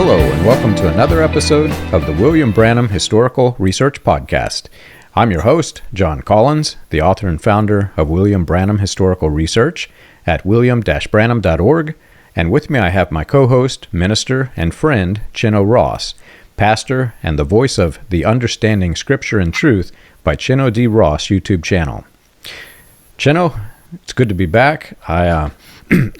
Hello, and welcome to another episode of the William Branham Historical Research Podcast. I'm your host, John Collins, the author and founder of William Branham Historical Research at william-branham.org, and with me I have my co-host, minister, and friend, Chino Ross, pastor and the voice of the Understanding Scripture and Truth by Chino D. Ross YouTube channel. Chino, it's good to be back.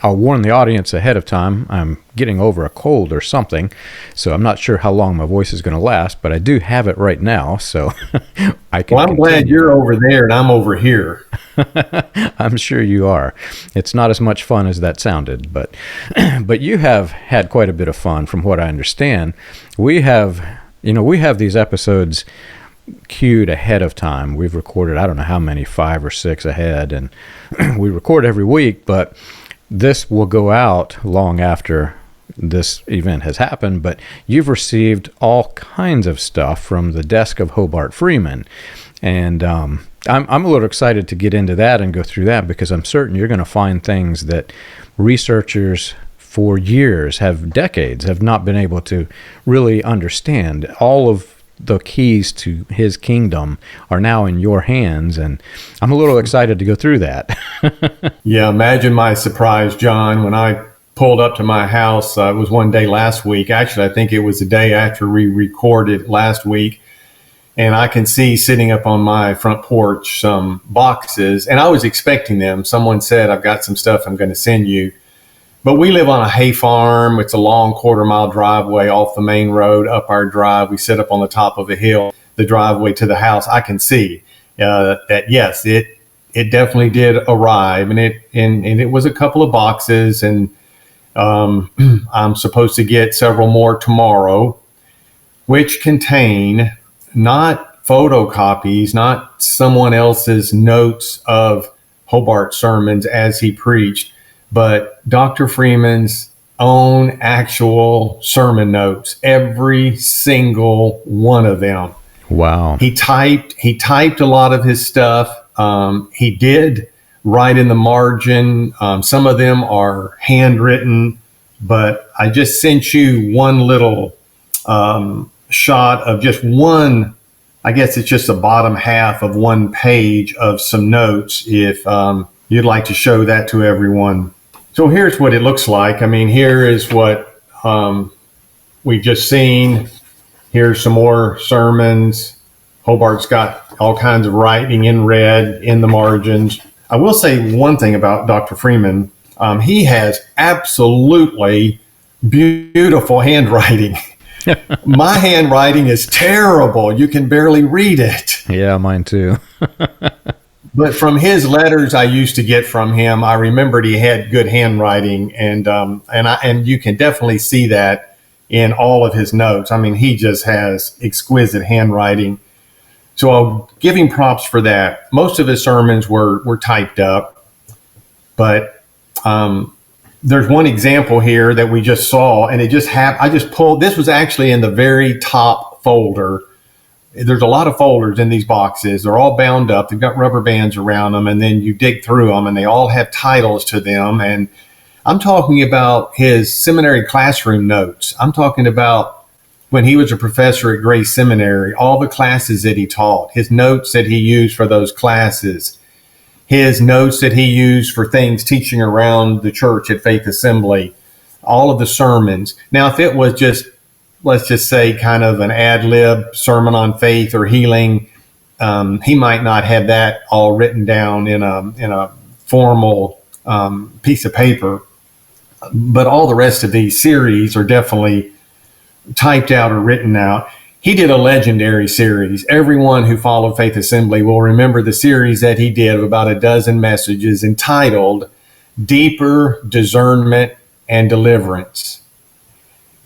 I'll warn the audience ahead of time. I'm getting over a cold or something, so I'm not sure how long my voice is going to last, but I do have it right now, so I can. Well, I'm glad you're over there and I'm over here. I'm sure you are. It's not as much fun as that sounded, but you have had quite a bit of fun, from what I understand. We have these episodes queued ahead of time. We've recorded, I don't know how many, 5 or 6 ahead, and we record every week, but this will go out long after this event has happened. But you've received all kinds of stuff from the desk of Hobart Freeman, and I'm a little excited to get into that and go through that, because I'm certain you're going to find things that researchers for years, decades, have not been able to really understand. All of the keys to his kingdom are now in your hands, and I'm a little excited to go through that. Yeah, imagine my surprise, John, when I pulled up to my house. It was one day last week. Actually, I think it was the day after we recorded last week. And I can see sitting up on my front porch some boxes, and I was expecting them. Someone said, "I've got some stuff I'm going to send you." But we live on a hay farm. It's a long quarter-mile driveway off the main road, up our drive. We sit up on the top of a hill, the driveway to the house. I can see that, yes, it definitely did arrive, and it was a couple of boxes, and I'm supposed to get several more tomorrow, which contain not photocopies, not someone else's notes of Hobart sermons as he preached, but Dr. Freeman's own actual sermon notes, every single one of them. Wow. He typed a lot of his stuff. He did write in the margin. Some of them are handwritten, but I just sent you one little shot of just one. I guess it's just the bottom half of one page of some notes, if you'd like to show that to everyone. So here's what it looks like. I mean, here is what we've just seen. Here's some more sermons. Hobart's got all kinds of writing in red in the margins. I will say one thing about Dr. Freeman. He has absolutely beautiful handwriting. My handwriting is terrible. You can barely read it. Yeah, mine too. But from his letters I used to get from him, I remembered he had good handwriting, and you can definitely see that in all of his notes. I mean, he just has exquisite handwriting. So I'll give him props for that. Most of his sermons were typed up, but there's one example here that we just saw, and it just I just pulled. This was actually in the very top folder. There's a lot of folders in these boxes. They're all bound up. They've got rubber bands around them, and then you dig through them, and they all have titles to them. And I'm talking about his seminary classroom notes. I'm talking about when he was a professor at Grace Seminary, all the classes that he taught, his notes that he used for those classes, his notes that he used for things teaching around the church at Faith Assembly, all of the sermons. Now, if it was just, let's just say, kind of an ad lib sermon on faith or healing, he might not have that all written down in a formal piece of paper. But all the rest of these series are definitely typed out or written out. He did a legendary series. Everyone who followed Faith Assembly will remember the series that he did of about a dozen messages entitled Deeper Discernment and Deliverance.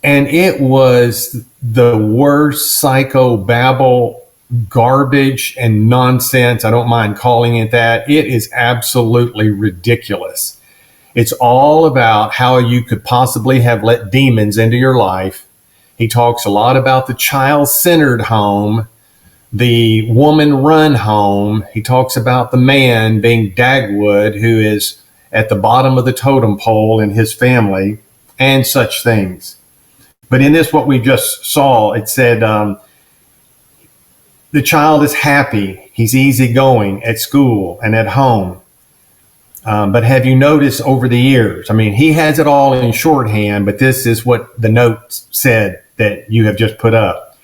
And it was the worst psychobabble, garbage and nonsense. I don't mind calling it that. It is absolutely ridiculous. It's all about how you could possibly have let demons into your life. He talks a lot about the child-centered home, the woman-run home. He talks about the man being Dagwood, who is at the bottom of the totem pole in his family, and such things. But in this, what we just saw, it said the child is happy. He's easygoing at school and at home. But have you noticed over the years? I mean, he has it all in shorthand, but this is what the notes said that you have just put up.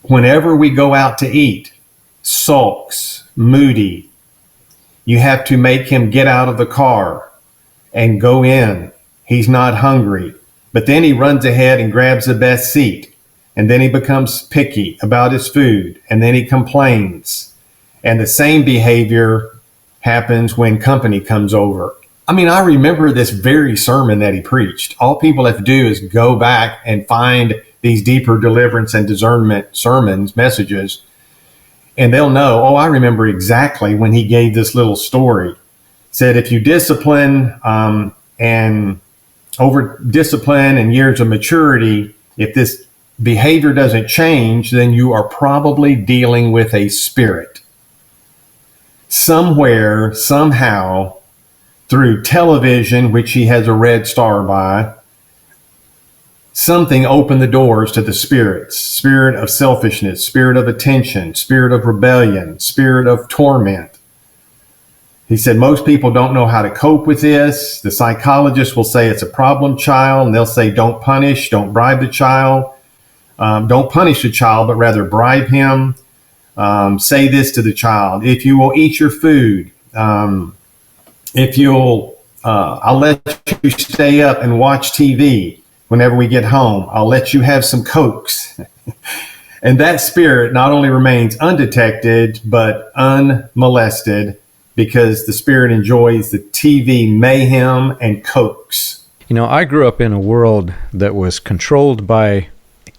Whenever we go out to eat, sulks, moody. You have to make him get out of the car and go in. He's not hungry. But then he runs ahead and grabs the best seat. And then he becomes picky about his food. And then he complains. And the same behavior happens when company comes over. I mean, I remember this very sermon that he preached. All people have to do is go back and find these deeper deliverance and discernment sermons, messages, and they'll know, oh, I remember exactly when he gave this little story. Said if you discipline and over discipline and years of maturity, if this behavior doesn't change, then you are probably dealing with a spirit. Somewhere, somehow, through television, which he has a red star by, something opened the doors to the spirits, spirit of selfishness, spirit of attention, spirit of rebellion, spirit of torment. He said most people don't know how to cope with this. The psychologist will say it's a problem child, and they'll say don't punish, don't bribe the child. Don't punish the child, but rather bribe him. Say this to the child: if you will eat your food, if you'll, I'll let you stay up and watch TV. Whenever we get home, I'll let you have some Cokes. And that spirit not only remains undetected, but unmolested, because the spirit enjoys the TV mayhem and Cokes. You know, I grew up in a world that was controlled by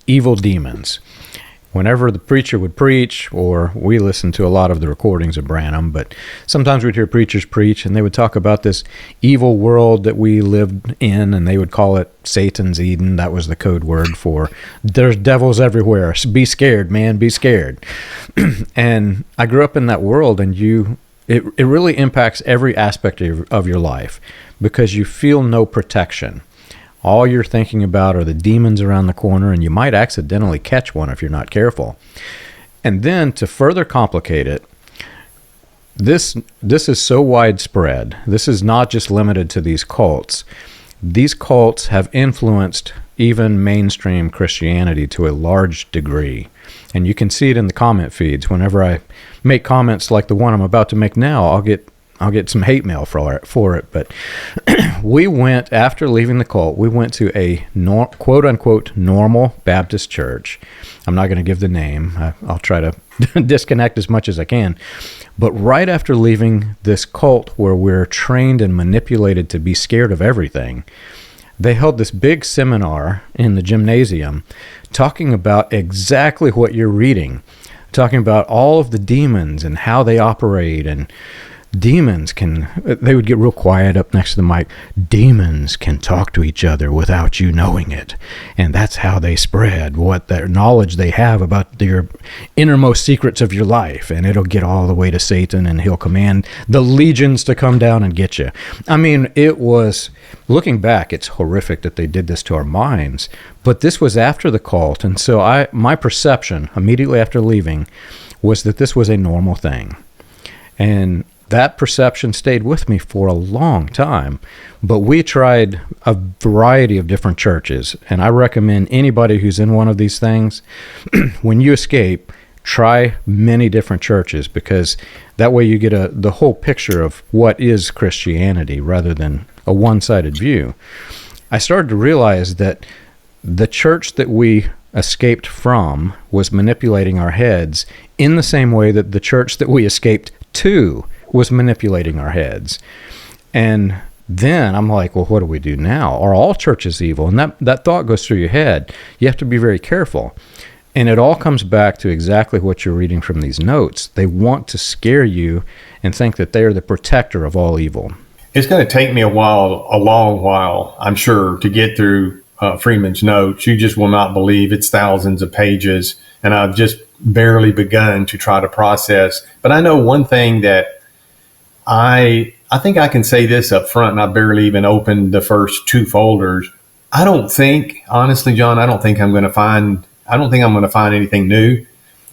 evil demons. Whenever the preacher would preach, or we listened to a lot of the recordings of Branham, but sometimes we'd hear preachers preach, and they would talk about this evil world that we lived in, and they would call it Satan's Eden. That was the code word for there's devils everywhere. Be scared, man, be scared. And I grew up in that world, and it really impacts every aspect of your life, because you feel no protection. All you're thinking about are the demons around the corner, and you might accidentally catch one if you're not careful. And then to further complicate it, this is so widespread. This is not just limited to these cults. These cults have influenced even mainstream Christianity to a large degree. And you can see it in the comment feeds. Whenever I make comments like the one I'm about to make now, I'll get some hate mail for it. But we went, after leaving the cult, we went to a quote-unquote normal Baptist church. I'm not going to give the name. I'll try to disconnect as much as I can. But right after leaving this cult where we're trained and manipulated to be scared of everything, they held this big seminar in the gymnasium talking about exactly what you're reading, talking about all of the demons and how they operate. And demons they would get real quiet up next to the mic. Demons can talk to each other without you knowing it. And that's how they spread what their knowledge they have about your innermost secrets of your life. And it'll get all the way to Satan, and he'll command the legions to come down and get you. I mean, it was, looking back, it's horrific that they did this to our minds. But this was after the cult. And so my perception immediately after leaving was that this was a normal thing. And that perception stayed with me for a long time. But we tried a variety of different churches, and I recommend anybody who's in one of these things, when you escape, try many different churches, because that way you get the whole picture of what is Christianity rather than a one-sided view. I started to realize that the church that we escaped from was manipulating our heads in the same way that the church that we escaped to was manipulating our heads. And then I'm like, well, what do we do now? Are all churches evil? And that thought goes through your head. You have to be very careful. And it all comes back to exactly what you're reading from these notes. They want to scare you and think that they are the protector of all evil. It's going to take me a long while, I'm sure, to get through Freeman's notes. You just will not believe it's thousands of pages. And I've just barely begun to try to process. But I know one thing that I think I can say this up front, and I barely even opened the first two folders. I don't think, honestly, John, I don't think I'm going to find anything new.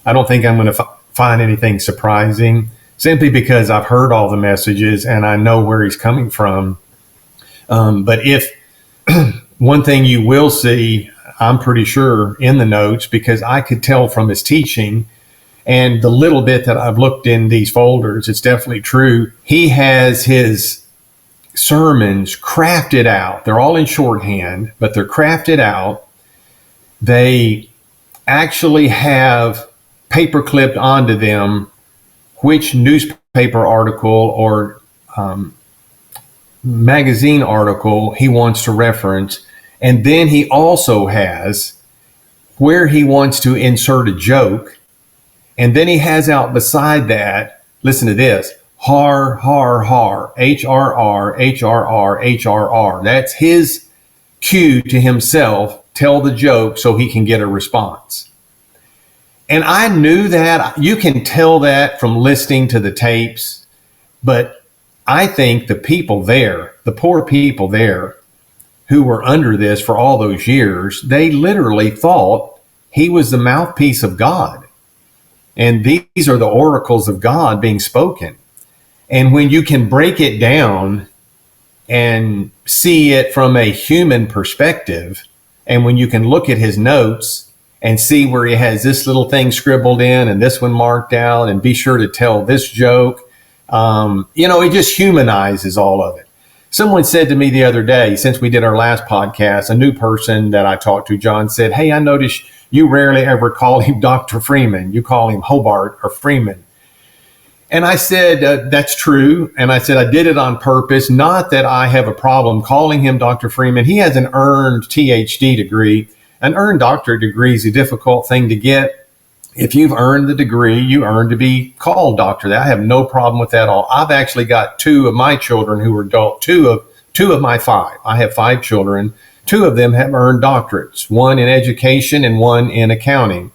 I don't think I'm going to find anything surprising, simply because I've heard all the messages and I know where he's coming from. But if one thing you will see, I'm pretty sure, in the notes, because I could tell from his teaching and the little bit that I've looked in these folders, it's definitely true. He has his sermons crafted out. They're all in shorthand, but they're crafted out. They actually have paper clipped onto them which newspaper article or magazine article he wants to reference. And then he also has where he wants to insert a joke. And then he has out beside that, listen to this, har, har, har, HRR, HRR, HRR. That's his cue to himself, tell the joke so he can get a response. And I knew that. You can tell that from listening to the tapes. But I think the people there, the poor people there who were under this for all those years, they literally thought he was the mouthpiece of God. And these are the oracles of God being spoken. And when you can break it down and see it from a human perspective, and when you can look at his notes and see where he has this little thing scribbled in and this one marked out, and be sure to tell this joke, it just humanizes all of it. Someone said to me the other day, since we did our last podcast, a new person that I talked to, John, said, "Hey, I noticed you rarely ever call him Dr. Freeman. You call him Hobart or Freeman." And I said, that's true. And I said, I did it on purpose. Not that I have a problem calling him Dr. Freeman. He has an earned THD degree. An earned doctorate degree is a difficult thing to get. If you've earned the degree, you earn to be called doctor. I have no problem with that at all. I've actually got two of my children who are adult, two of my five. I have 5 children. 2 of them have earned doctorates, one in education and one in accounting.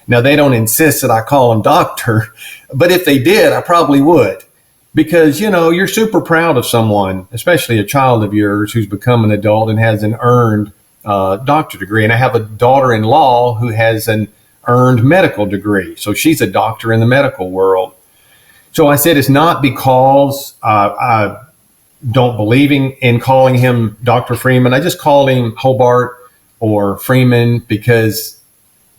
Now, they don't insist that I call them doctor, but if they did, I probably would. Because, you're super proud of someone, especially a child of yours who's become an adult and has an earned doctorate degree. And I have a daughter-in-law who has an earned medical degree. So she's a doctor in the medical world. So I said it's not because I don't believe in calling him Dr. Freeman. I just call him Hobart or Freeman because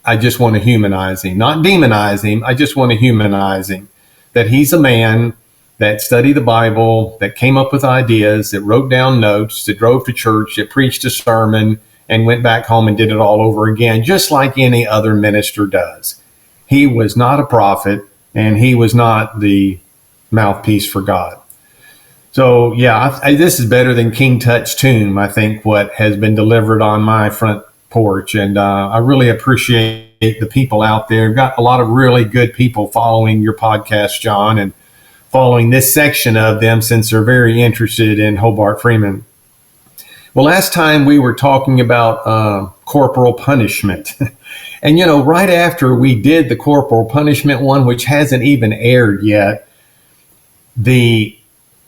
I just want to humanize him, not demonize him. I just want to humanize him, that he's a man that studied the Bible, that came up with ideas, that wrote down notes, that drove to church, that preached a sermon, and went back home and did it all over again, just like any other minister does. He was not a prophet, and he was not the mouthpiece for God. So, yeah, this is better than King Tut's tomb, I think, what has been delivered on my front porch. And I really appreciate the people out there. We've got a lot of really good people following your podcast, John, and following this section of them since they're very interested in Hobart Freeman. Well, last time we were talking about corporal punishment. And, right after we did the corporal punishment one, which hasn't even aired yet, the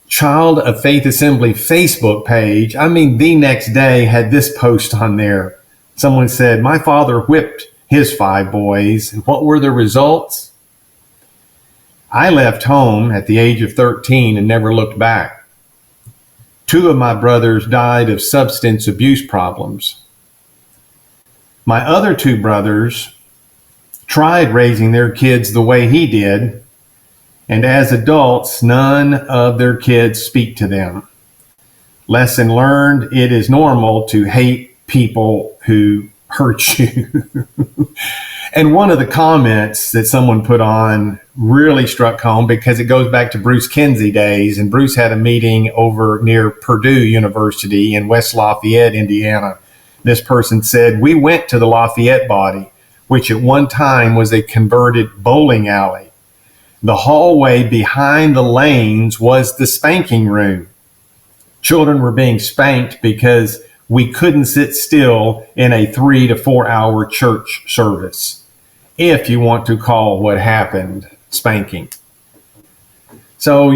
Child of Faith Assembly Facebook page, the next day had this post on there. Someone said, "My father whipped his 5 boys. And what were the results? I left home at the age of 13 and never looked back. 2 of my brothers died of substance abuse problems. My other 2 brothers tried raising their kids the way he did, and as adults, none of their kids speak to them. Lesson learned, it is normal to hate people who hurt you." And one of the comments that someone put on really struck home because it goes back to Bruce Kinsey days. And Bruce had a meeting over near Purdue University in West Lafayette, Indiana. This person said, "We went to the Lafayette body, which at one time was a converted bowling alley. The hallway behind the lanes was the spanking room. Children were being spanked because we couldn't sit still in a 3 to 4 hour church service, if you want to call what happened spanking." So,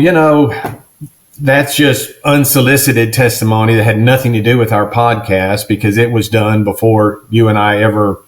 that's just unsolicited testimony that had nothing to do with our podcast, because it was done before you and I ever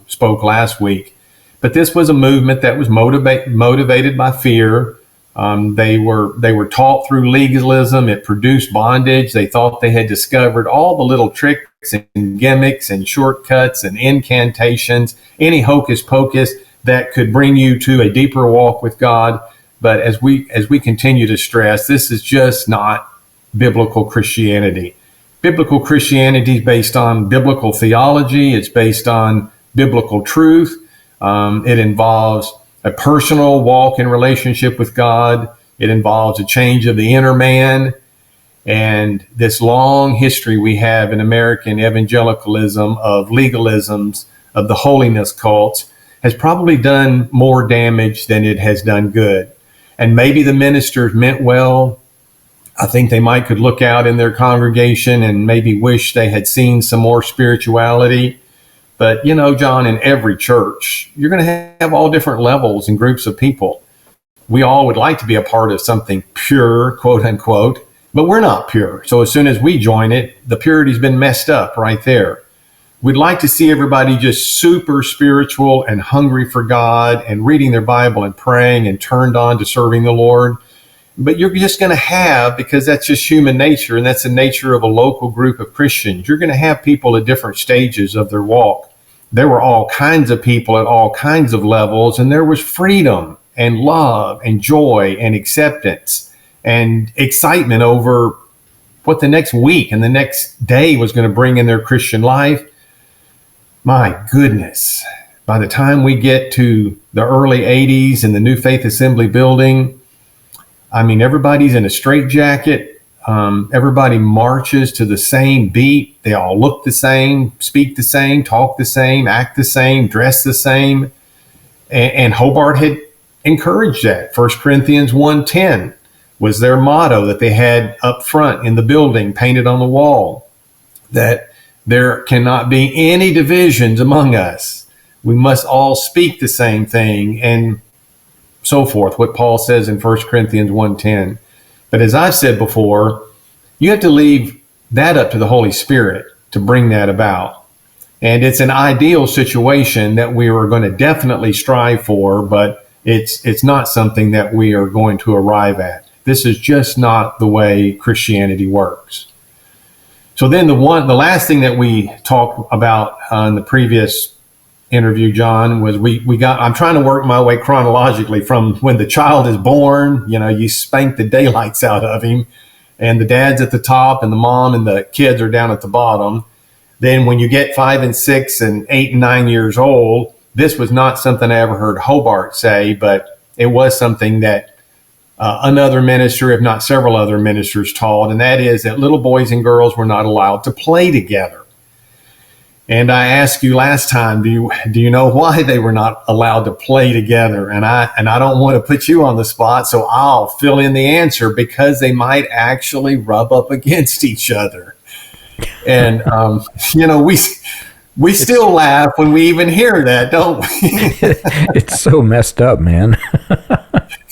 spoke last week. But this was a movement that was motivated by fear. They were taught through legalism. It produced bondage. They thought they had discovered all the little tricks and gimmicks and shortcuts and incantations, any hocus pocus that could bring you to a deeper walk with God. But as we continue to stress, this is just not biblical Christianity. Biblical Christianity is based on biblical theology. It's based on biblical truth. It involves a personal walk in relationship with God. It involves a change of the inner man. And this long history we have in American evangelicalism of legalisms, of the holiness cults, has probably done more damage than it has done good. And maybe the ministers meant well. I think they might could look out in their congregation and maybe wish they had seen some more spirituality. But, you know, John, in every church, you're going to have all different levels and groups of people. We all would like to be a part of something pure, quote unquote, but we're not pure. So as soon as we join it, the purity's been messed up right there. We'd like to see everybody just super spiritual and hungry for God and reading their Bible and praying and turned on to serving the Lord. But you're just going to have, because that's just human nature, and that's the nature of a local group of Christians, you're going to have people at different stages of their walk. There were all kinds of people at all kinds of levels, and there was freedom and love and joy and acceptance and excitement over what the next week and the next day was going to bring in their Christian life. My goodness, by the time we get to the early 80s in the New Faith Assembly building, I mean, everybody's in a straitjacket. Everybody marches to the same beat. They all look the same, speak the same, talk the same, act the same, dress the same. And Hobart had encouraged that. 1 Corinthians 1:10 was their motto that they had up front in the building, painted on the wall, that there cannot be any divisions among us. We must all speak the same thing, and so forth, what Paul says in 1 Corinthians 1:10. But as I've said before, you have to leave that up to the Holy Spirit to bring that about. And it's an ideal situation that we are going to definitely strive for, but it's not something that we are going to arrive at. This is just not the way Christianity works. So then the last thing that we talked about in the previous interview, John, was I'm trying to work my way chronologically from when the child is born. You know, you spank the daylights out of him, and the dad's at the top and the mom and the kids are down at the bottom. Then when you get 5 and 6 and 8 and 9 years old, this was not something I ever heard Hobart say, but it was something that another minister, if not several other ministers, taught, and that is that little boys and girls were not allowed to play together. And I asked you last time, do you know why they were not allowed to play together? And I don't want to put you on the spot, so I'll fill in the answer: because they might actually rub up against each other. And you know, we still laugh when we even hear that, don't we? It's so messed up, man.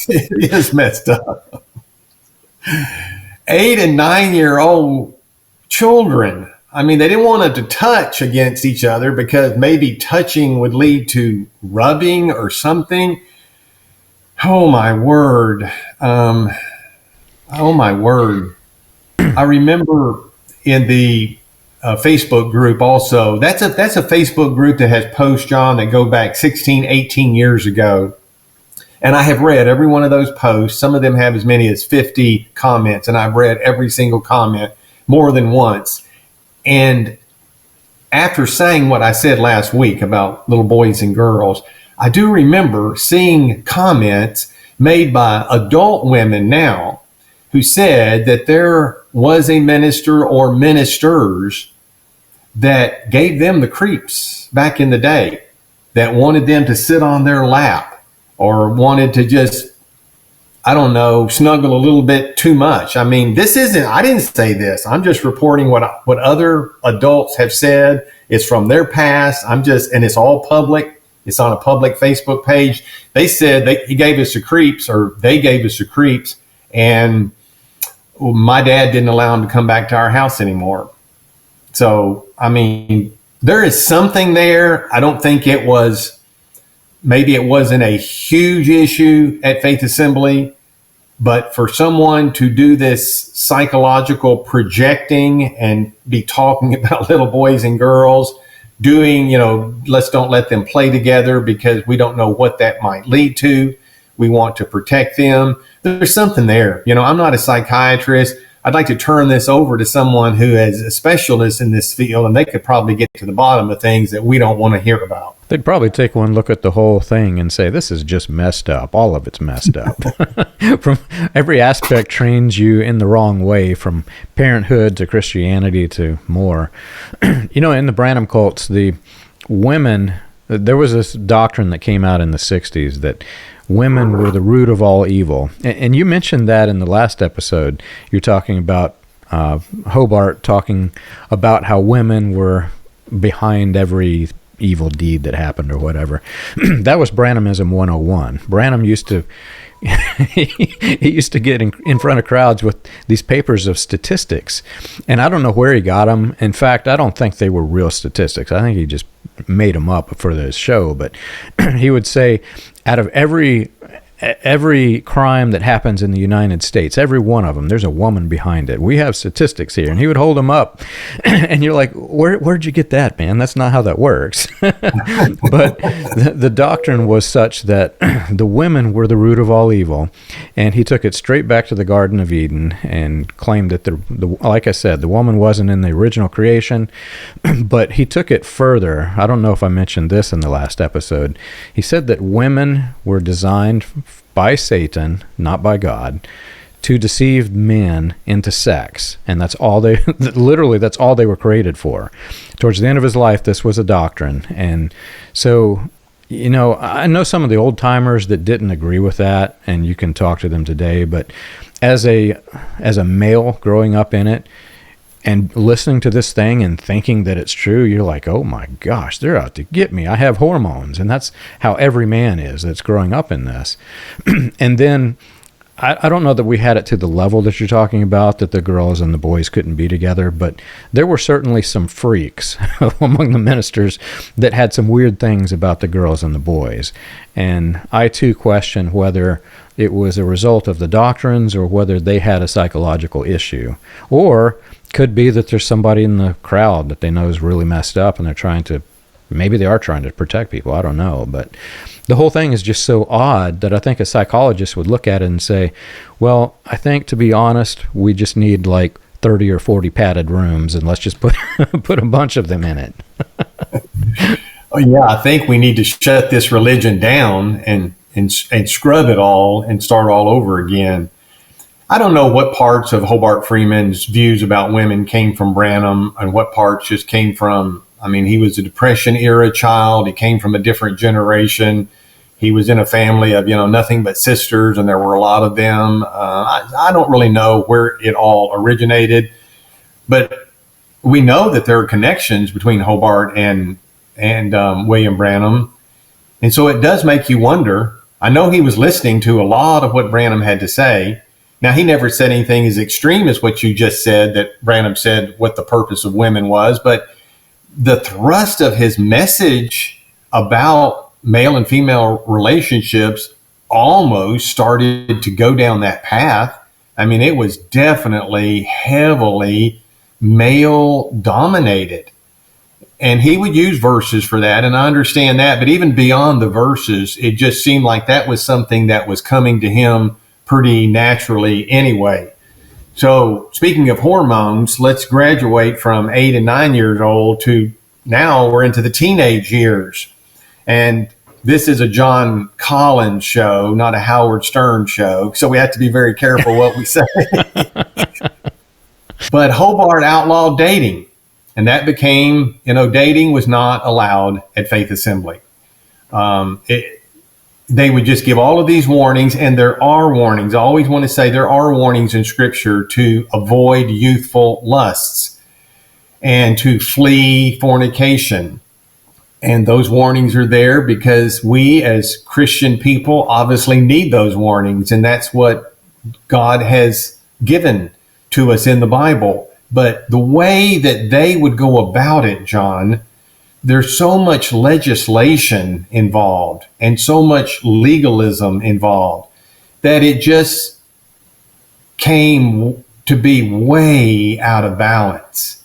It is messed up. 8 and 9 year old children. I mean, they didn't want them to touch against each other because maybe touching would lead to rubbing or something. Oh my word. Oh my word. I remember in the Facebook group also, that's a Facebook group that has posts, John, that go back 16, 18 years ago. And I have read every one of those posts. Some of them have as many as 50 comments, and I've read every single comment more than once. And after saying what I said last week about little boys and girls, I do remember seeing comments made by adult women now who said that there was a minister or ministers that gave them the creeps back in the day, that wanted them to sit on their lap or wanted to just, I don't know, snuggle a little bit too much. I mean, I didn't say this. I'm just reporting what other adults have said. It's from their past. And it's all public. It's on a public Facebook page. They said they gave us the creeps, and my dad didn't allow him to come back to our house anymore. So, I mean, there is something there. I don't think maybe it wasn't a huge issue at Faith Assembly, but for someone to do this psychological projecting and be talking about little boys and girls, doing, let's don't let them play together because we don't know what that might lead to. We want to protect them. There's something there. I'm not a psychiatrist. I'd like to turn this over to someone who has a specialist in this field, and they could probably get to the bottom of things that we don't want to hear about. They'd probably take one look at the whole thing and say, this is just messed up. All of it's messed up. From every aspect trains you in the wrong way, from parenthood to Christianity to more. In the Branham cults, the women, there was this doctrine that came out in the 60s that women were the root of all evil. And you mentioned that in the last episode. You're talking about Hobart talking about how women were behind every evil deed that happened or whatever. That was Branhamism 101. Branham used to he used to get in front of crowds with these papers of statistics, and I don't know where he got them. In fact, I don't think they were real statistics. I think he just made them up for the show. But he would say, out of every crime that happens in the United States, every one of them, there's a woman behind it. We have statistics here. And he would hold them up, and you're like, where'd you get that, man? That's not how that works. But the doctrine was such that the women were the root of all evil, and he took it straight back to the Garden of Eden and claimed that, like I said, the woman wasn't in the original creation, but he took it further. I don't know if I mentioned this in the last episode. He said that women were designed by Satan, not by God, to deceive men into sex. And that's all literally, that's all they were created for. Towards the end of his life, this was a doctrine. And so, I know some of the old timers that didn't agree with that, and you can talk to them today, but as a male growing up in it, and listening to this thing and thinking that it's true, you're like, oh my gosh, they're out to get me. I have hormones. And that's how every man is that's growing up in this. And then I don't know that we had it to the level that you're talking about, that the girls and the boys couldn't be together, but there were certainly some freaks among the ministers that had some weird things about the girls and the boys. And I too question whether it was a result of the doctrines or whether they had a psychological issue. Or could be that there's somebody in the crowd that they know is really messed up, and maybe they are trying to protect people. I don't know. But the whole thing is just so odd that I think a psychologist would look at it and say, well, I think, to be honest, we just need like 30 or 40 padded rooms, and let's just put a bunch of them in it. Oh, yeah, I think we need to shut this religion down and scrub it all and start all over again. I don't know what parts of Hobart Freeman's views about women came from Branham and what parts just came from, he was a Depression era child. He came from a different generation. He was in a family of, nothing but sisters, and there were a lot of them. I don't really know where it all originated, but we know that there are connections between Hobart and William Branham. And so it does make you wonder. I know he was listening to a lot of what Branham had to say. Now, he never said anything as extreme as what you just said, that Branham said what the purpose of women was, but the thrust of his message about male and female relationships almost started to go down that path. It was definitely heavily male dominated. And he would use verses for that, and I understand that. But even beyond the verses, it just seemed like that was something that was coming to him pretty naturally anyway. So speaking of hormones, let's graduate from 8 and 9 years old to now we're into the teenage years. And this is a John Collins show, not a Howard Stern show. So we have to be very careful what we say. But Hobart outlawed dating. And that became, dating was not allowed at Faith Assembly. They would just give all of these warnings, and there are warnings. I always want to say there are warnings in Scripture to avoid youthful lusts and to flee fornication. And those warnings are there because we as Christian people obviously need those warnings, and that's what God has given to us in the Bible. But the way that they would go about it, John, there's so much legislation involved and so much legalism involved that it just came to be way out of balance.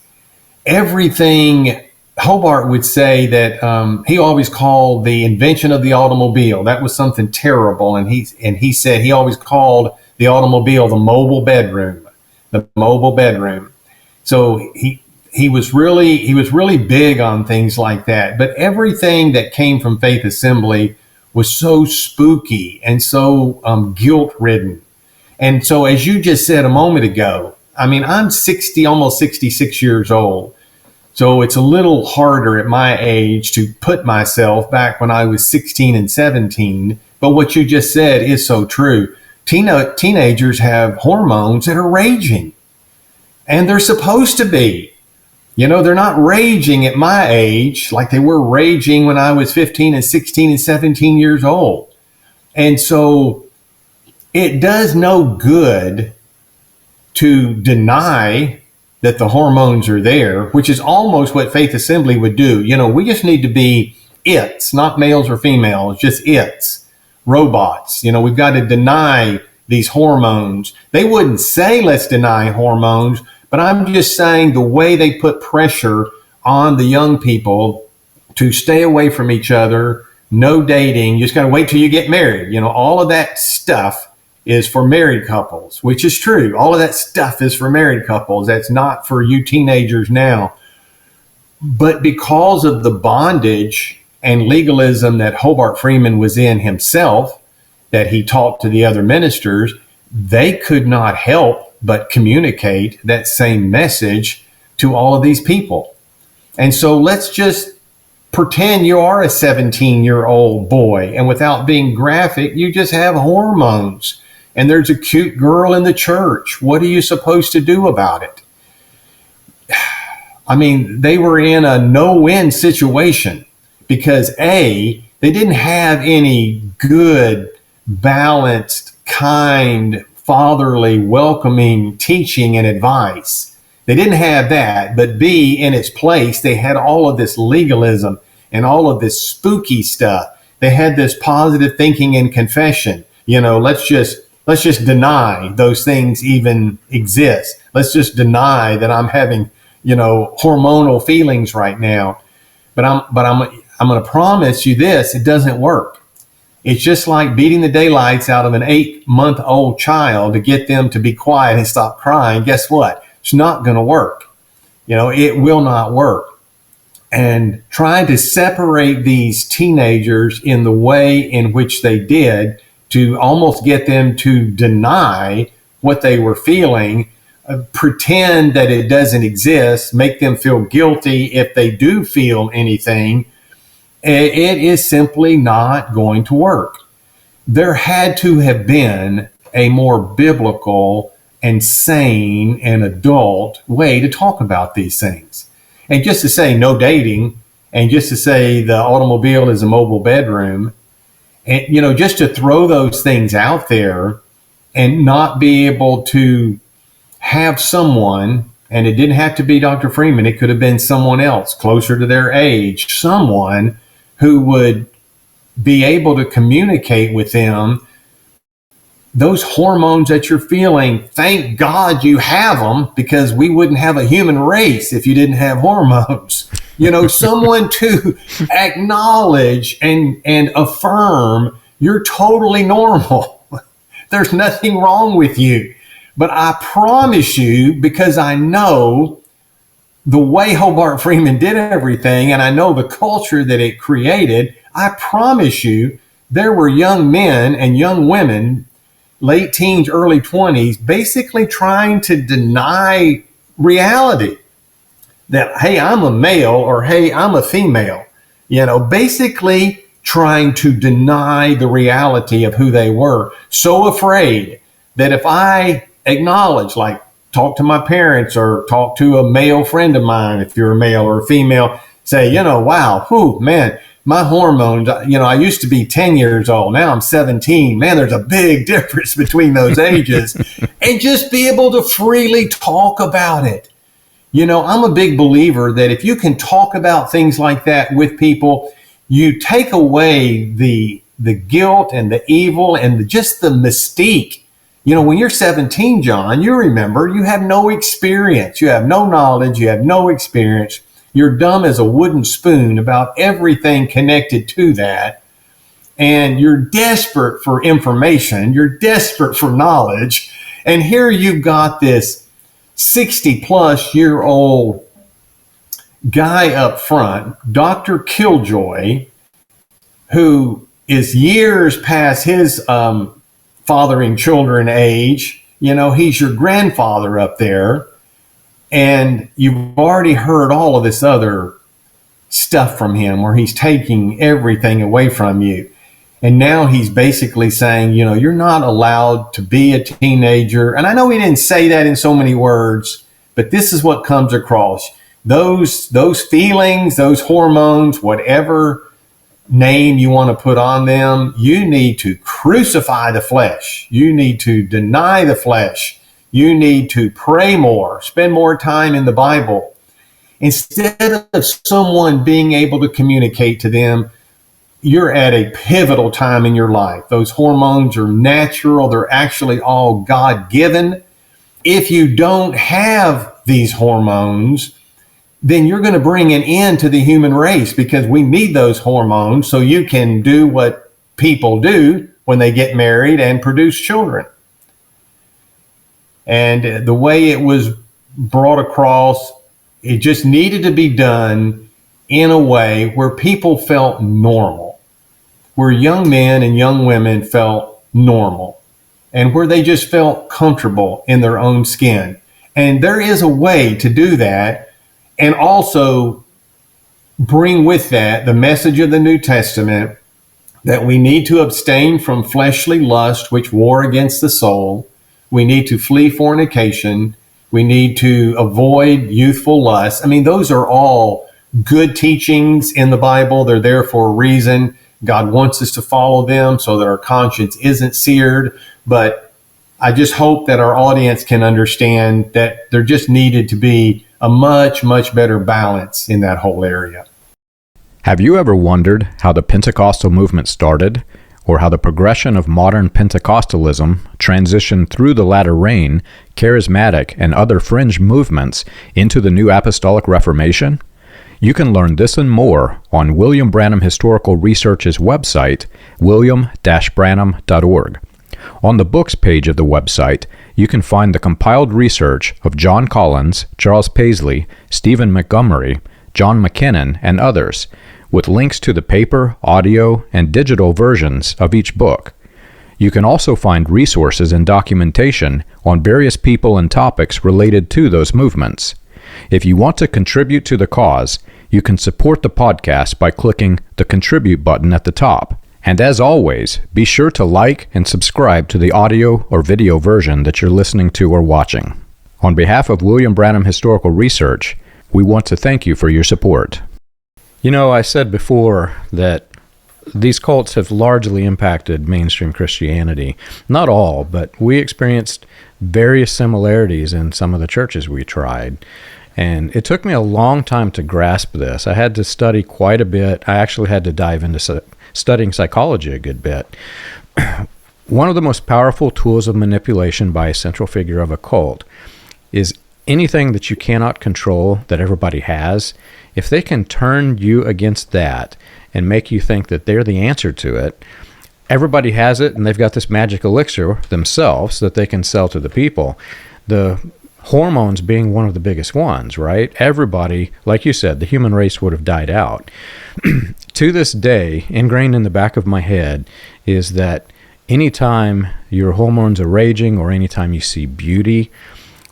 Everything, Hobart would say that he always called the invention of the automobile, that was something terrible. And he said he always called the automobile the mobile bedroom, the mobile bedroom. So he was really big on things like that. But everything that came from Faith Assembly was so spooky and so guilt-ridden. And so, as you just said a moment ago, I mean, I'm 60, almost 66 years old. So it's a little harder at my age to put myself back when I was 16 and 17. But what you just said is so true. Teenagers have hormones that are raging, and they're supposed to be. You know, they're not raging at my age like they were raging when I was 15 and 16 and 17 years old. And so it does no good to deny that the hormones are there, which is almost what Faith Assembly would do. You know, we just need to be it's, not males or females, just it's, robots. You know, we've got to deny these hormones. They wouldn't say let's deny hormones, but I'm just saying the way they put pressure on the young people to stay away from each other, no dating, you just got to wait till you get married. You know, all of that stuff is for married couples, which is true. All of that stuff is for married couples. That's not for you teenagers now. But because of the bondage and legalism that Hobart Freeman was in himself, that he taught to the other ministers, they could not help but communicate that same message to all of these people. And so let's just pretend you are a 17-year-old boy, and without being graphic, you just have hormones. And there's a cute girl in the church. What are you supposed to do about it? I mean, they were in a no-win situation because A, they didn't have any good, balanced, kind, fatherly, welcoming teaching and advice. They didn't have that. But B, in its place, they had all of this legalism and all of this spooky stuff. They had this positive thinking and confession. You know, let's just deny those things even exist. Let's just deny that I'm having, you know, hormonal feelings right now. But I'm going to promise you this: it doesn't work. It's just like beating the daylights out of an 8-month-old child to get them to be quiet and stop crying. Guess what? It's not going to work. You know, it will not work. And trying to separate these teenagers in the way in which they did, to almost get them to deny what they were feeling, pretend that it doesn't exist, make them feel guilty if they do feel anything, it is simply not going to work. There had to have been a more biblical and sane and adult way to talk about these things. And just to say no dating, and just to say the automobile is a mobile bedroom, and, you know, just to throw those things out there and not be able to have someone, and it didn't have to be Dr. Freeman, it could have been someone else closer to their age, someone who would be able to communicate with them. Those hormones that you're feeling, thank God you have them, because we wouldn't have a human race if you didn't have hormones. You know, someone to acknowledge and affirm you're totally normal. There's nothing wrong with you. But I promise you, because I know the way Hobart Freeman did everything, and I know the culture that it created, I promise you there were young men and young women, late teens, early 20s, basically trying to deny reality. That, hey, I'm a male, or hey, I'm a female. You know, basically trying to deny the reality of who they were. So afraid that if I acknowledge, like talk to my parents or talk to a male friend of mine, if you're a male or a female, say, you know, wow, whew, man, my hormones, I used to be 10 years old. Now I'm 17. Man, there's a big difference between those ages. And just be able to freely talk about it. I'm a big believer that if you can talk about things like that with people, you take away the guilt and the evil and just the mystique. When you're 17, John, you remember you have no experience. You have no knowledge. You have no experience. You're dumb as a wooden spoon about everything connected to that. And you're desperate for information. You're desperate for knowledge. And here you've got this 60-plus-year-old guy up front, Dr. Killjoy, who is years past his fathering children age. He's your grandfather up there. And you've already heard all of this other stuff from him where he's taking everything away from you. And now he's basically saying, you're not allowed to be a teenager. And I know he didn't say that in so many words, but this is what comes across. Those feelings, those hormones, whatever name you want to put on them, you need to crucify the flesh. You need to deny the flesh. You need to pray more, spend more time in the Bible. Instead of someone being able to communicate to them, you're at a pivotal time in your life. Those hormones are natural. They're actually all God-given. If you don't have these hormones, then you're going to bring an end to the human race, because we need those hormones so you can do what people do when they get married and produce children. And the way it was brought across, it just needed to be done in a way where people felt normal, where young men and young women felt normal, and where they just felt comfortable in their own skin. And there is a way to do that, and also bring with that the message of the New Testament that we need to abstain from fleshly lust, which war against the soul. We need to flee fornication. We need to avoid youthful lust. I mean, those are all good teachings in the Bible. They're there for a reason. God wants us to follow them so that our conscience isn't seared. But I just hope that our audience can understand that there just needed to be a much, much better balance in that whole area. Have you ever wondered how the Pentecostal movement started, or how the progression of modern Pentecostalism transitioned through the latter rain, charismatic, and other fringe movements into the New Apostolic Reformation? You can learn this and more on William Branham Historical Research's website, william-branham.org. On the books page of the website, you can find the compiled research of John Collins, Charles Paisley, Stephen Montgomery, John McKinnon, and others, with links to the paper, audio, and digital versions of each book. You can also find resources and documentation on various people and topics related to those movements. If you want to contribute to the cause, you can support the podcast by clicking the Contribute button at the top. And as always, be sure to like and subscribe to the audio or video version that you're listening to or watching. On behalf of William Branham Historical Research, we want to thank you for your support. I said before that these cults have largely impacted mainstream Christianity. Not all, but we experienced various similarities in some of the churches we tried. And it took me a long time to grasp this. I had to study quite a bit. I actually had to dive into studying psychology a good bit. One of the most powerful tools of manipulation by a central figure of a cult is anything that you cannot control that everybody has. If they can turn you against that and make you think that they're the answer to it, everybody has it, and they've got this magic elixir themselves that they can sell to the people. The hormones being one of the biggest ones, right? Everybody, like you said, the human race would have died out. To this day, ingrained in the back of my head is that anytime your hormones are raging or anytime you see beauty,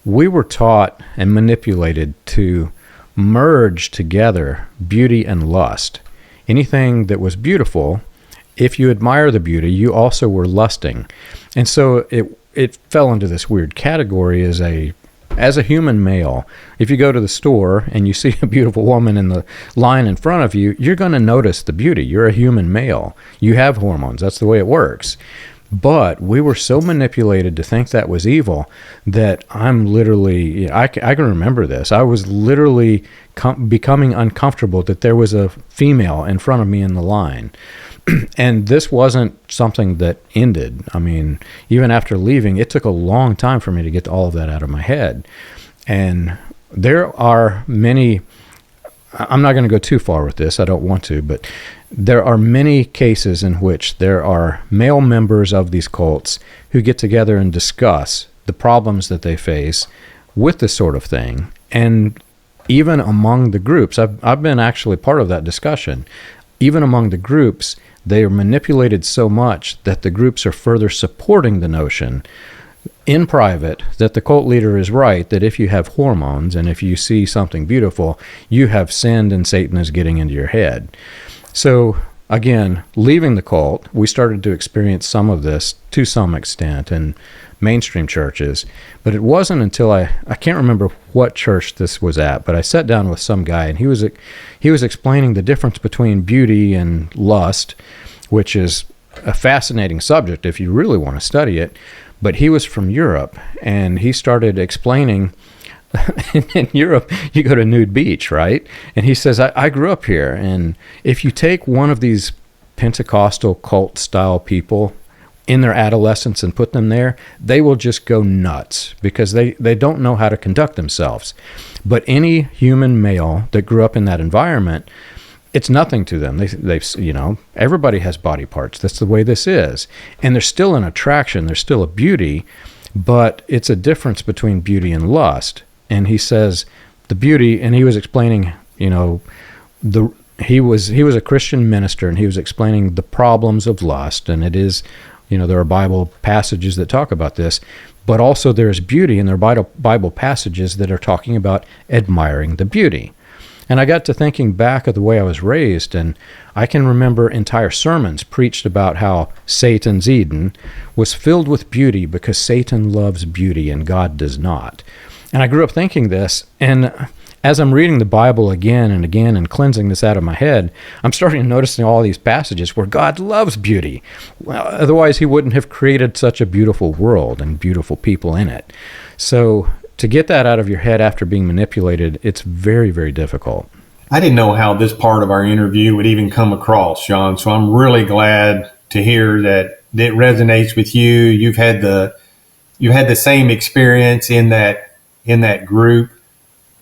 we were taught and manipulated to merge together beauty and lust. Anything that was beautiful, if you admire the beauty, you also were lusting. And so it fell into this weird category as a as a human male, if you go to the store and you see a beautiful woman in the line in front of you, you're going to notice the beauty. You're a human male. You have hormones. That's the way it works. But we were so manipulated to think that was evil that I'm literally, I can remember this. I was literally becoming uncomfortable that there was a female in front of me in the line. And this wasn't something that ended. I mean, even after leaving, it took a long time for me to get all of that out of my head. And there are many, I'm not going to go too far with this, I don't want to, but there are many cases in which there are male members of these cults who get together and discuss the problems that they face with this sort of thing. And even among the groups, I've been actually part of that discussion. Even among the groups, they are manipulated so much that the groups are further supporting the notion in private that the cult leader is right, that if you have hormones and if you see something beautiful, you have sinned and Satan is getting into your head. So again, leaving the cult, we started to experience some of this to some extent in mainstream churches, but it wasn't until I can't remember what church this was at, but I sat down with some guy and he was explaining the difference between beauty and lust, which is a fascinating subject if you really want to study it. But he was from Europe, and he started explaining, in Europe, you go to Nude Beach, right? And he says, I grew up here, and if you take one of these Pentecostal cult-style people in their adolescence and put them there, they will just go nuts because they don't know how to conduct themselves. But any human male that grew up in that environment, it's nothing to them. They've everybody has body parts. That's the way this is. And there's still an attraction. There's still a beauty, but it's a difference between beauty and lust. And he says the beauty, and he was explaining, he was a Christian minister, and he was explaining the problems of lust. And it is, there are Bible passages that talk about this, but also there's beauty, and there are Bible passages that are talking about admiring the beauty. And I got to thinking back of the way I was raised, and I can remember entire sermons preached about how Satan's Eden was filled with beauty because Satan loves beauty and God does not. And I grew up thinking this, and as I'm reading the Bible again and again and cleansing this out of my head, I'm starting to notice all these passages where God loves beauty. Well, otherwise, he wouldn't have created such a beautiful world and beautiful people in it. So to get that out of your head after being manipulated, it's very, very difficult. I didn't know how this part of our interview would even come across, John. So I'm really glad to hear that it resonates with you. You had the same experience in that group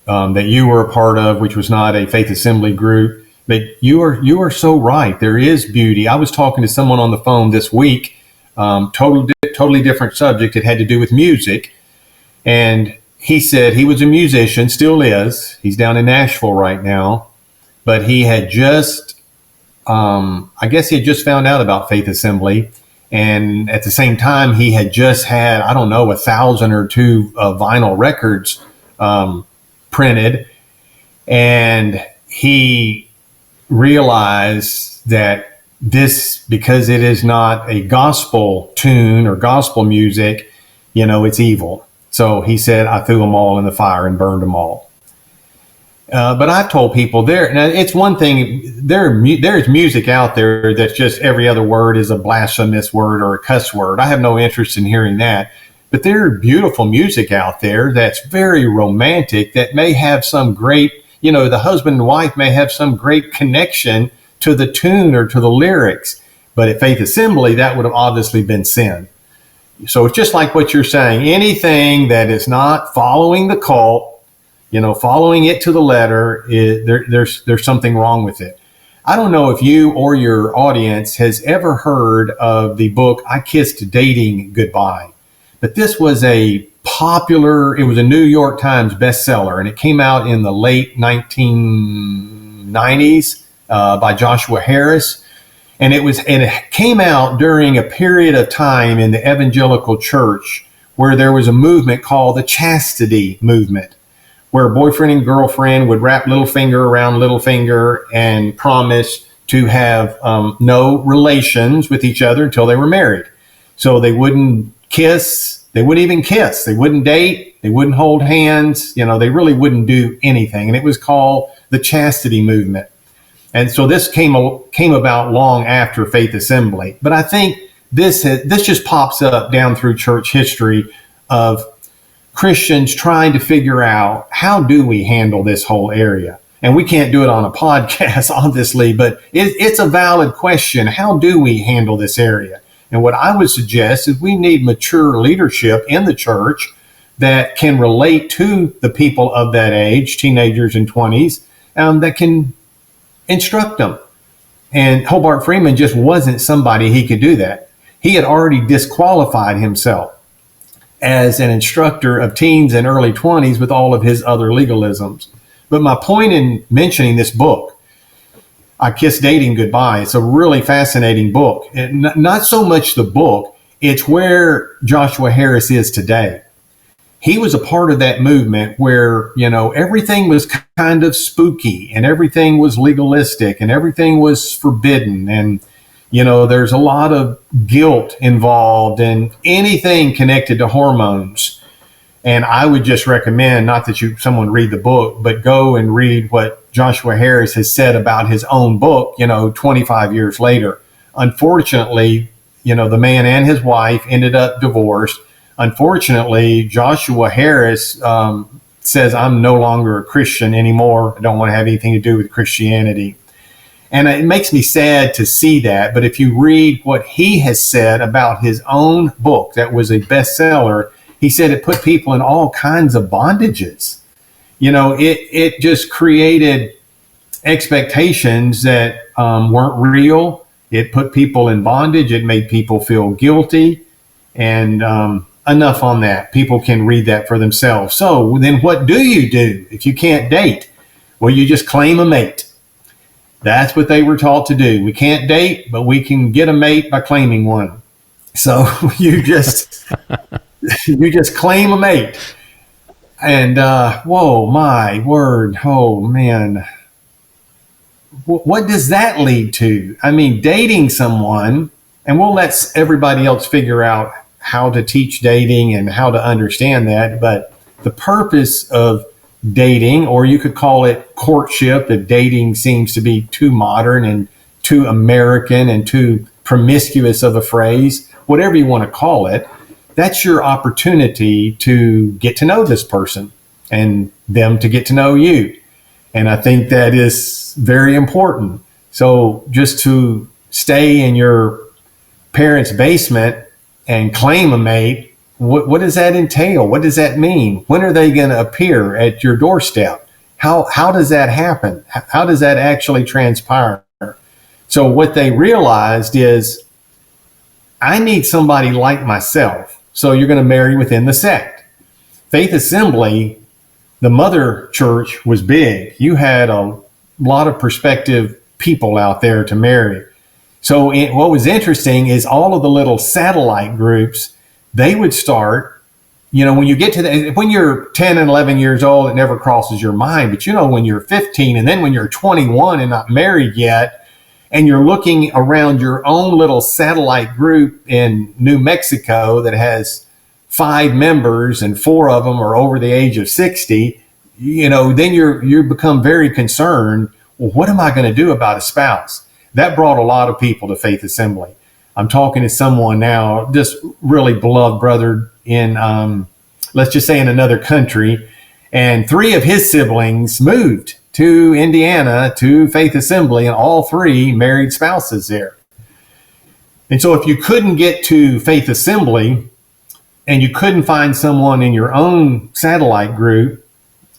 that you were a part of, which was not a faith assembly group. But you are so right. There is beauty. I was talking to someone on the phone this week, totally different subject. It had to do with music, and he said he was a musician, still is. He's down in Nashville right now, but he had just, I guess he had just found out about Faith Assembly. And at the same time, he had just had, 1,000 or 2 vinyl records printed. And he realized that this, because it is not a gospel tune or gospel music, it's evil. So he said, I threw them all in the fire and burned them all. But I've told people now it's one thing, there's music out there that's just every other word is a blasphemous word or a cuss word. I have no interest in hearing that. But there's beautiful music out there that's very romantic, that may have some great, the husband and wife may have some great connection to the tune or to the lyrics. But at Faith Assembly, that would have obviously been sin. So it's just like what you're saying. Anything that is not following the cult, following it to the letter, there's something wrong with it. I don't know if you or your audience has ever heard of the book, I Kissed Dating Goodbye. But this was it was a New York Times bestseller, and it came out in the late 1990s by Joshua Harris. And it came out during a period of time in the evangelical church where there was a movement called the chastity movement, where boyfriend and girlfriend would wrap little finger around little finger and promise to have no relations with each other until they were married. So they wouldn't kiss They wouldn't even kiss. They wouldn't date. They wouldn't hold hands. They really wouldn't do anything. And it was called the chastity movement. And so this came about long after Faith Assembly. But I think this just pops up down through church history of Christians trying to figure out, how do we handle this whole area? And we can't do it on a podcast, obviously, but it's a valid question. How do we handle this area? And what I would suggest is we need mature leadership in the church that can relate to the people of that age, teenagers and 20s, that can instruct them. And Hobart Freeman just wasn't somebody he could do that. He had already disqualified himself as an instructor of teens and early 20s with all of his other legalisms. But my point in mentioning this book, I Kiss Dating Goodbye, it's a really fascinating book. Not so much the book, it's where Joshua Harris is today. He was a part of that movement where, everything was kind of spooky and everything was legalistic and everything was forbidden. And, there's a lot of guilt involved in anything connected to hormones. And I would just recommend, not that someone read the book, but go and read what Joshua Harris has said about his own book, 25 years later. Unfortunately, the man and his wife ended up divorced. Unfortunately, Joshua Harris says, I'm no longer a Christian anymore. I don't want to have anything to do with Christianity. And it makes me sad to see that. But if you read what he has said about his own book, that was a bestseller, he said it put people in all kinds of bondages. It just created expectations that weren't real. It put people in bondage. It made people feel guilty. And enough on that. People can read that for themselves. So then what do you do if you can't date? Well, you just claim a mate. That's what they were taught to do. We can't date, but we can get a mate by claiming one. So you just claim a mate. And whoa, my word, oh man. What does that lead to? I mean, dating someone, and we'll let everybody else figure out how to teach dating and how to understand that. But the purpose of dating, or you could call it courtship, if dating seems to be too modern and too American and too promiscuous of a phrase, whatever you want to call it, that's your opportunity to get to know this person and them to get to know you. And I think that is very important. So just to stay in your parents' basement and claim a mate, what does that entail? What does that mean? When are they going to appear at your doorstep? How does that happen? How does that actually transpire? So what they realized is, I need somebody like myself. So you're going to marry within the sect. Faith Assembly, the mother church, was big. You had a lot of prospective people out there to marry. So what was interesting is all of the little satellite groups, they would start, when you get to when you're 10 and 11 years old, it never crosses your mind. But when you're 15 and then when you're 21 and not married yet, and you're looking around your own little satellite group in New Mexico that has 5 members and 4 of them are over the age of 60, then you become very concerned. Well, what am I going to do about a spouse? That brought a lot of people to Faith Assembly. I'm talking to someone now, just really beloved brother in, let's just say in another country. And 3 of his siblings moved to Indiana to Faith Assembly, and all 3 married spouses there. And so if you couldn't get to Faith Assembly and you couldn't find someone in your own satellite group,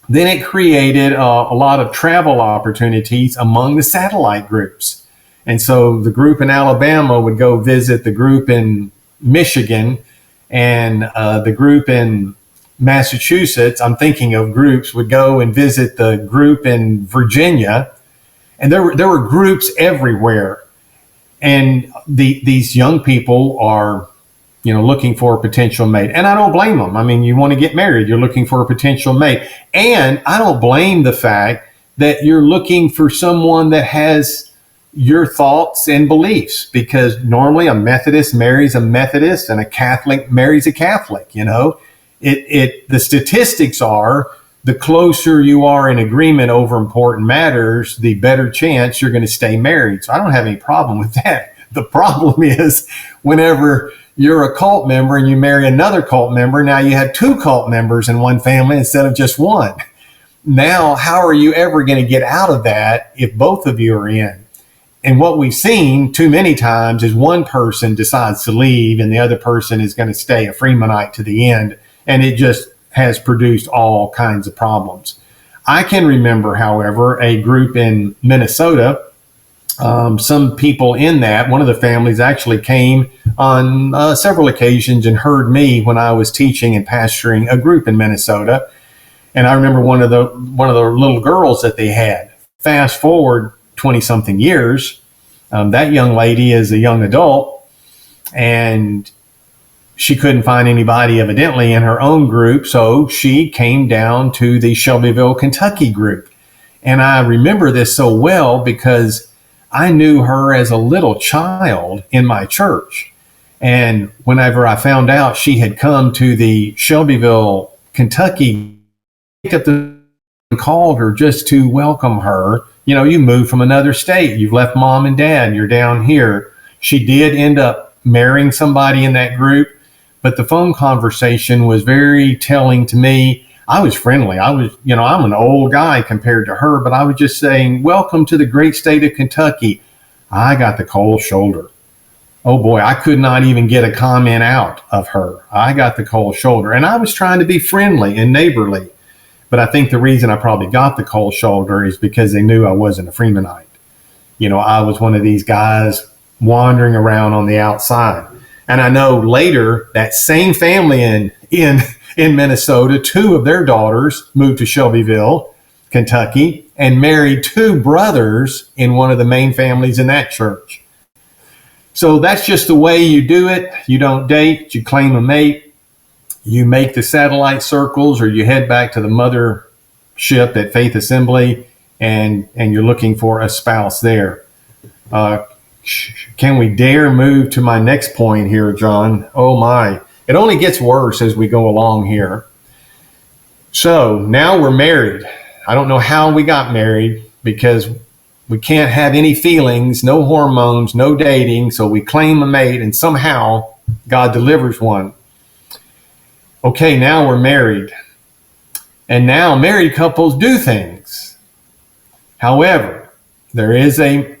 then it created a lot of travel opportunities among the satellite groups. And so the group in Alabama would go visit the group in Michigan, and the group in Massachusetts, I'm thinking of groups, would go and visit the group in Virginia. And there were groups everywhere. And these young people are, looking for a potential mate. And I don't blame them. I mean, you want to get married, you're looking for a potential mate. And I don't blame the fact that you're looking for someone that has your thoughts and beliefs, because normally a Methodist marries a Methodist and a Catholic marries a Catholic. You know, the statistics are, the closer you are in agreement over important matters, the better chance you're going to stay married. So I don't have any problem with that. The problem is whenever you're a cult member and you marry another cult member, now you have two cult members in one family instead of just one. Now, how are you ever going to get out of that if both of you are in? And what we've seen too many times is one person decides to leave and the other person is going to stay a Freemanite to the end. And it just has produced all kinds of problems. I can remember, however, a group in Minnesota. Some people in that, one of the families actually came on several occasions and heard me when I was teaching and pastoring a group in Minnesota. And I remember one of the little girls that they had. Fast forward 20-something years, that young lady is a young adult, and she couldn't find anybody evidently in her own group, so she came down to the Shelbyville, Kentucky group. And I remember this so well because I knew her as a little child in my church. And whenever I found out she had come to the Shelbyville, Kentucky, I picked up the and called her just to welcome her. You know, you moved from another state. You've left mom and dad. You're down here. She did end up marrying somebody in that group, but the phone conversation was very telling to me. I was friendly. I'm an old guy compared to her, but I was just saying, welcome to the great state of Kentucky. I got the cold shoulder. Oh boy, I could not even get a comment out of her. I got the cold shoulder, and I was trying to be friendly and neighborly. But I think the reason I probably got the cold shoulder is because they knew I wasn't a Freemanite. You know, I was one of these guys wandering around on the outside. And I know later that same family in Minnesota, two of their daughters moved to Shelbyville, Kentucky, and married two brothers in one of the main families in that church. So that's just the way you do it. You don't date, you claim a mate, you make the satellite circles, or you head back to the mothership at Faith Assembly, and you're looking for a spouse there. Can we dare move to my next point here, John? Oh my. It only gets worse as we go along here. So now we're married. I don't know how we got married, because we can't have any feelings, no hormones, no dating. So we claim a mate, and somehow God delivers one. Okay, now we're married. And now married couples do things. However, there is a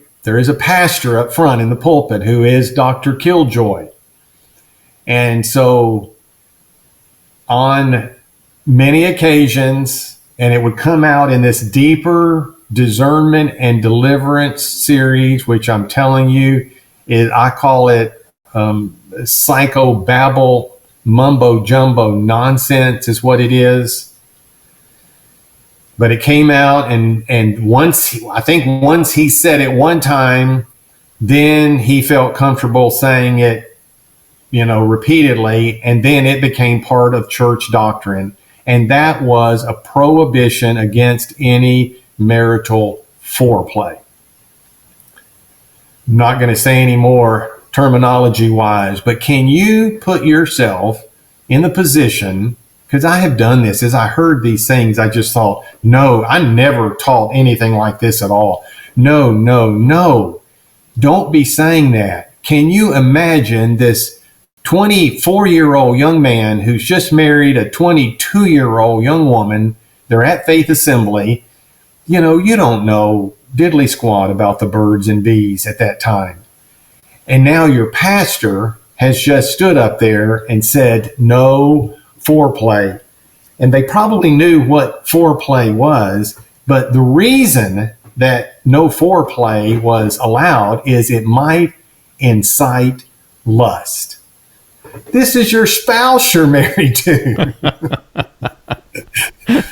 pastor up front in the pulpit who is Dr. Killjoy. And so on many occasions, and it would come out in this deeper discernment and deliverance series, which I'm telling you, I call it psychobabble, mumbo jumbo nonsense is what it is. But it came out, and once he said it one time, then he felt comfortable saying it, repeatedly, and then it became part of church doctrine. And that was a prohibition against any marital foreplay. I'm not going to say any more terminology wise, but can you put yourself in the position, because I have done this, as I heard these things, I just thought, no, I never taught anything like this at all. No. Don't be saying that. Can you imagine this 24-year-old young man who's just married a 22-year-old young woman? They're at Faith Assembly. You don't know diddly squat about the birds and bees at that time. And now your pastor has just stood up there and said, no foreplay. And they probably knew what foreplay was, but the reason that no foreplay was allowed is it might incite lust. This is your spouse you're married to.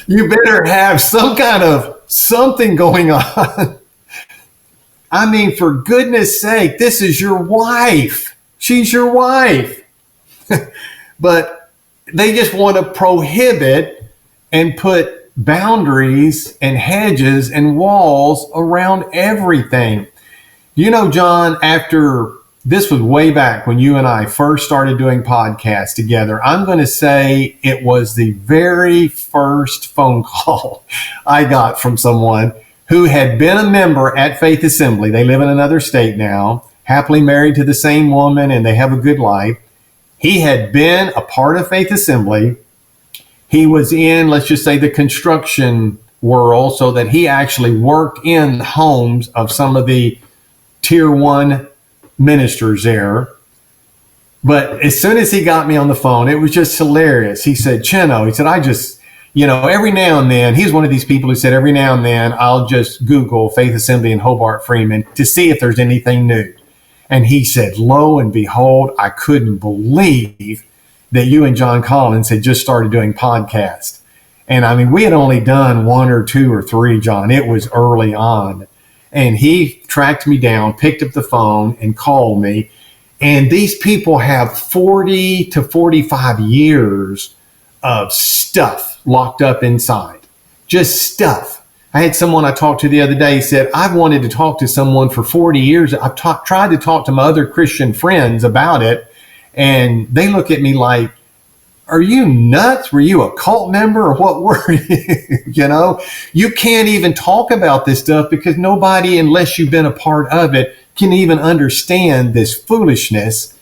You better have some kind of something going on. I mean, for goodness sake, this is your wife. She's your wife. But they just want to prohibit and put boundaries and hedges and walls around everything. John, after this was way back when you and I first started doing podcasts together, I'm going to say it was the very first phone call I got from someone who had been a member at Faith Assembly. They live in another state now, happily married to the same woman, and they have a good life. He had been a part of Faith Assembly. He was in, let's just say, the construction world, so that he actually worked in the homes of some of the tier 1 ministers there. But as soon as he got me on the phone, it was just hilarious. He said, Chino, he said, I just, every now and then, he's one of these people who said, every now and then, I'll just Google Faith Assembly and Hobart Freeman to see if there's anything new. And he said, lo and behold, I couldn't believe that you and John Collins had just started doing podcasts. And I mean, we had only done 1 or 2 or 3, John. It was early on. And he tracked me down, picked up the phone, and called me. And these people have 40 to 45 years of stuff locked up inside. Just stuff. I had someone I talked to the other day said, I've wanted to talk to someone for 40 years. I've tried to talk to my other Christian friends about it. And they look at me like, are you nuts? Were you a cult member or what were you? You can't even talk about this stuff because nobody, unless you've been a part of it, can even understand this foolishness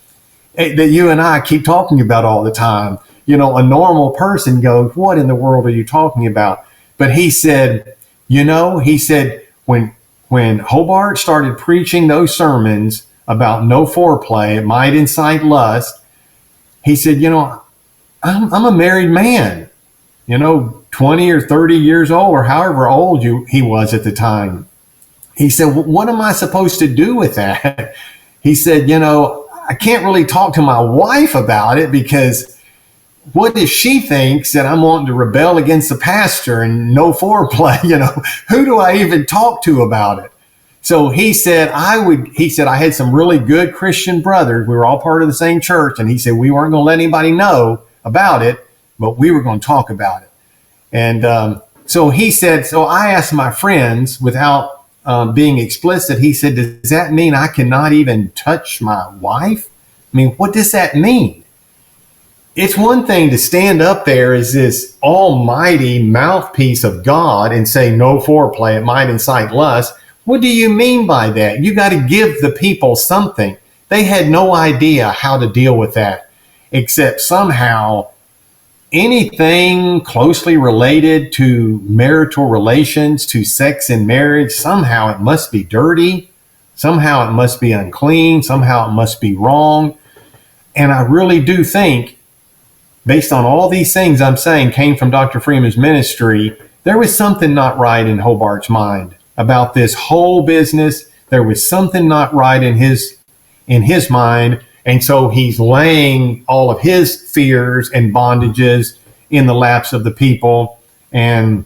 that you and I keep talking about all the time. A normal person goes, what in the world are you talking about? But he said, when Hobart started preaching those sermons about no foreplay, it might incite lust, he said, I'm a married man, 20 or 30 years old or however old he was at the time. He said, what am I supposed to do with that? He said, I can't really talk to my wife about it because what if she thinks that I'm wanting to rebel against the pastor and no foreplay? Who do I even talk to about it? So he said, I had some really good Christian brothers. We were all part of the same church. And he said, we weren't going to let anybody know about it, but we were going to talk about it. And so he said, so I asked my friends without being explicit, he said, does that mean I cannot even touch my wife? I mean, what does that mean? It's one thing to stand up there as this almighty mouthpiece of God and say no foreplay, it might incite lust. What do you mean by that? You got to give the people something. They had no idea how to deal with that. Except somehow anything closely related to marital relations, to sex and marriage, somehow it must be dirty. Somehow it must be unclean. Somehow it must be wrong. And I really do think, based on all these things I'm saying came from Dr. Freeman's ministry, there was something not right in Hobart's mind about this whole business. There was something not right in his mind. And so he's laying all of his fears and bondages in the laps of the people. And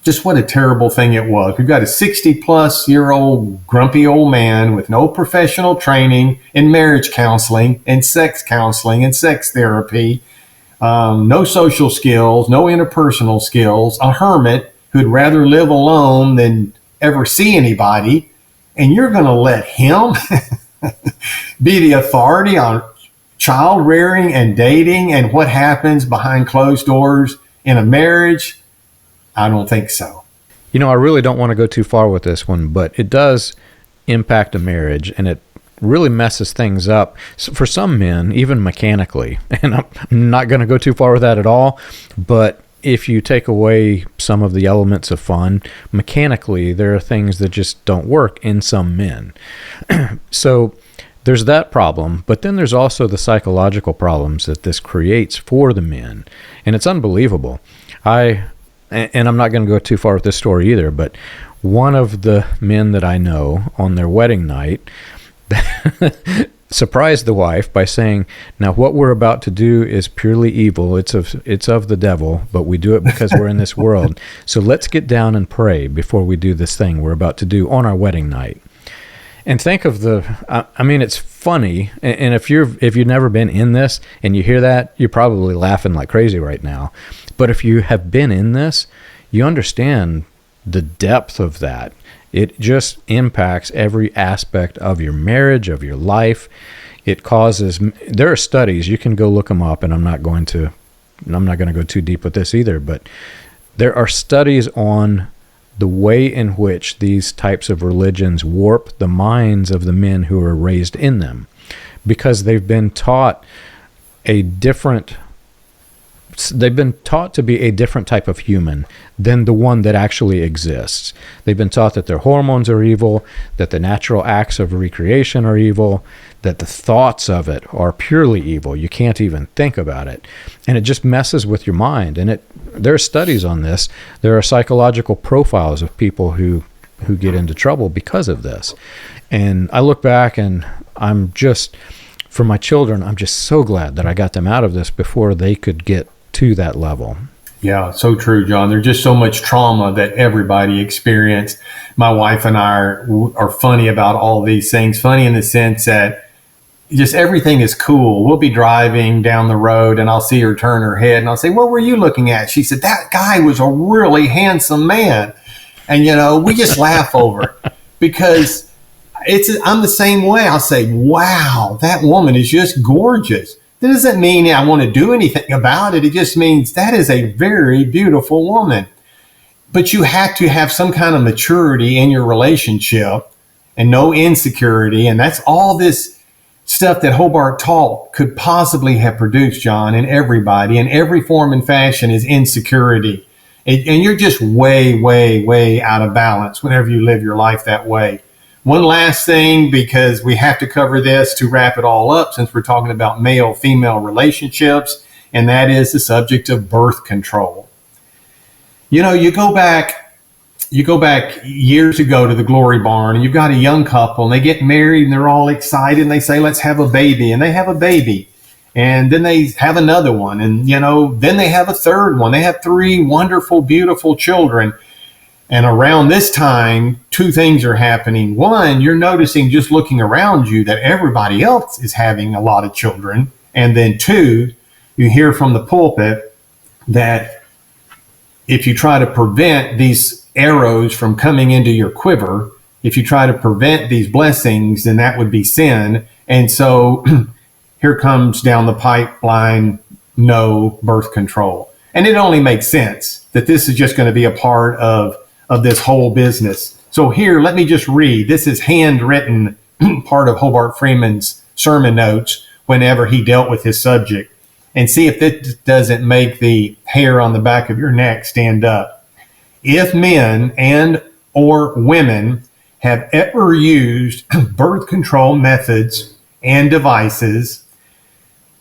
just what a terrible thing it was. We've got a 60-plus-year-old grumpy old man with no professional training in marriage counseling and sex therapy, no social skills, no interpersonal skills, a hermit who'd rather live alone than ever see anybody. And you're going to let him be the authority on child rearing and dating and what happens behind closed doors in a marriage? I don't think so. I really don't want to go too far with this one, but it does impact a marriage, and it really messes things up for some men, even mechanically. And I'm not going to go too far with that at all, but if you take away some of the elements of fun, mechanically, there are things that just don't work in some men. So there's that problem, but then there's also the psychological problems that this creates for the men. And it's unbelievable. And I'm not going to go too far with this story either, but one of the men that I know on their wedding night surprised the wife by saying, now what we're about to do is purely evil. It's of the devil, but we do it because we're in this world. So let's get down and pray before we do this thing we're about to do on our wedding night. And think of it's funny. And if you've never been in this and you hear that, you're probably laughing like crazy right now. But if you have been in this, you understand the depth of that. It just impacts every aspect of your marriage, of your life. It causes, there are studies, you can go look them up, and I'm not going to go too deep with this either, but there are studies on the way in which these types of religions warp the minds of the men who are raised in them, because they've been taught to be a different type of human than the one that actually exists. They've been taught that their hormones are evil, that the natural acts of recreation are evil, that the thoughts of it are purely evil. You can't even think about it. And it just messes with your mind. And there are studies on this. There are psychological profiles of people who get into trouble because of this. And I look back, and for my children, I'm just so glad that I got them out of this before they could get to that level. Yeah, so true, John. There's just so much trauma that everybody experienced. My wife and I are funny about all these things. Funny in the sense that just everything is cool. We'll be driving down the road, and I'll see her turn her head, and I'll say, "What were you looking at?" She said, "That guy was a really handsome man." And, we just laugh over it because I'm the same way. I'll say, "Wow, that woman is just gorgeous." That doesn't mean I want to do anything about it. It just means that is a very beautiful woman. But you have to have some kind of maturity in your relationship and no insecurity. And that's all this stuff that Hobart taught could possibly have produced, John, in everybody. In every form and fashion is insecurity. And you're just way, way, way out of balance whenever you live your life that way. One last thing, because we have to cover this to wrap it all up, since we're talking about male-female relationships, and that is the subject of birth control. You go back years ago to the Glory Barn, and you've got a young couple, and they get married, and they're all excited, and they say, "Let's have a baby," and they have a baby, and then they have another one, and then they have a third one. They have 3 wonderful, beautiful children. And around this time, 2 things are happening. One, you're noticing, just looking around you, that everybody else is having a lot of children. And then 2, you hear from the pulpit that if you try to prevent these arrows from coming into your quiver, if you try to prevent these blessings, then that would be sin. And so here comes down the pipeline, no birth control. And it only makes sense that this is just going to be a part of this whole business. So here, let me just read. This is handwritten part of Hobart Freeman's sermon notes whenever he dealt with his subject, and see if this doesn't make the hair on the back of your neck stand up. If men and or women have ever used birth control methods and devices,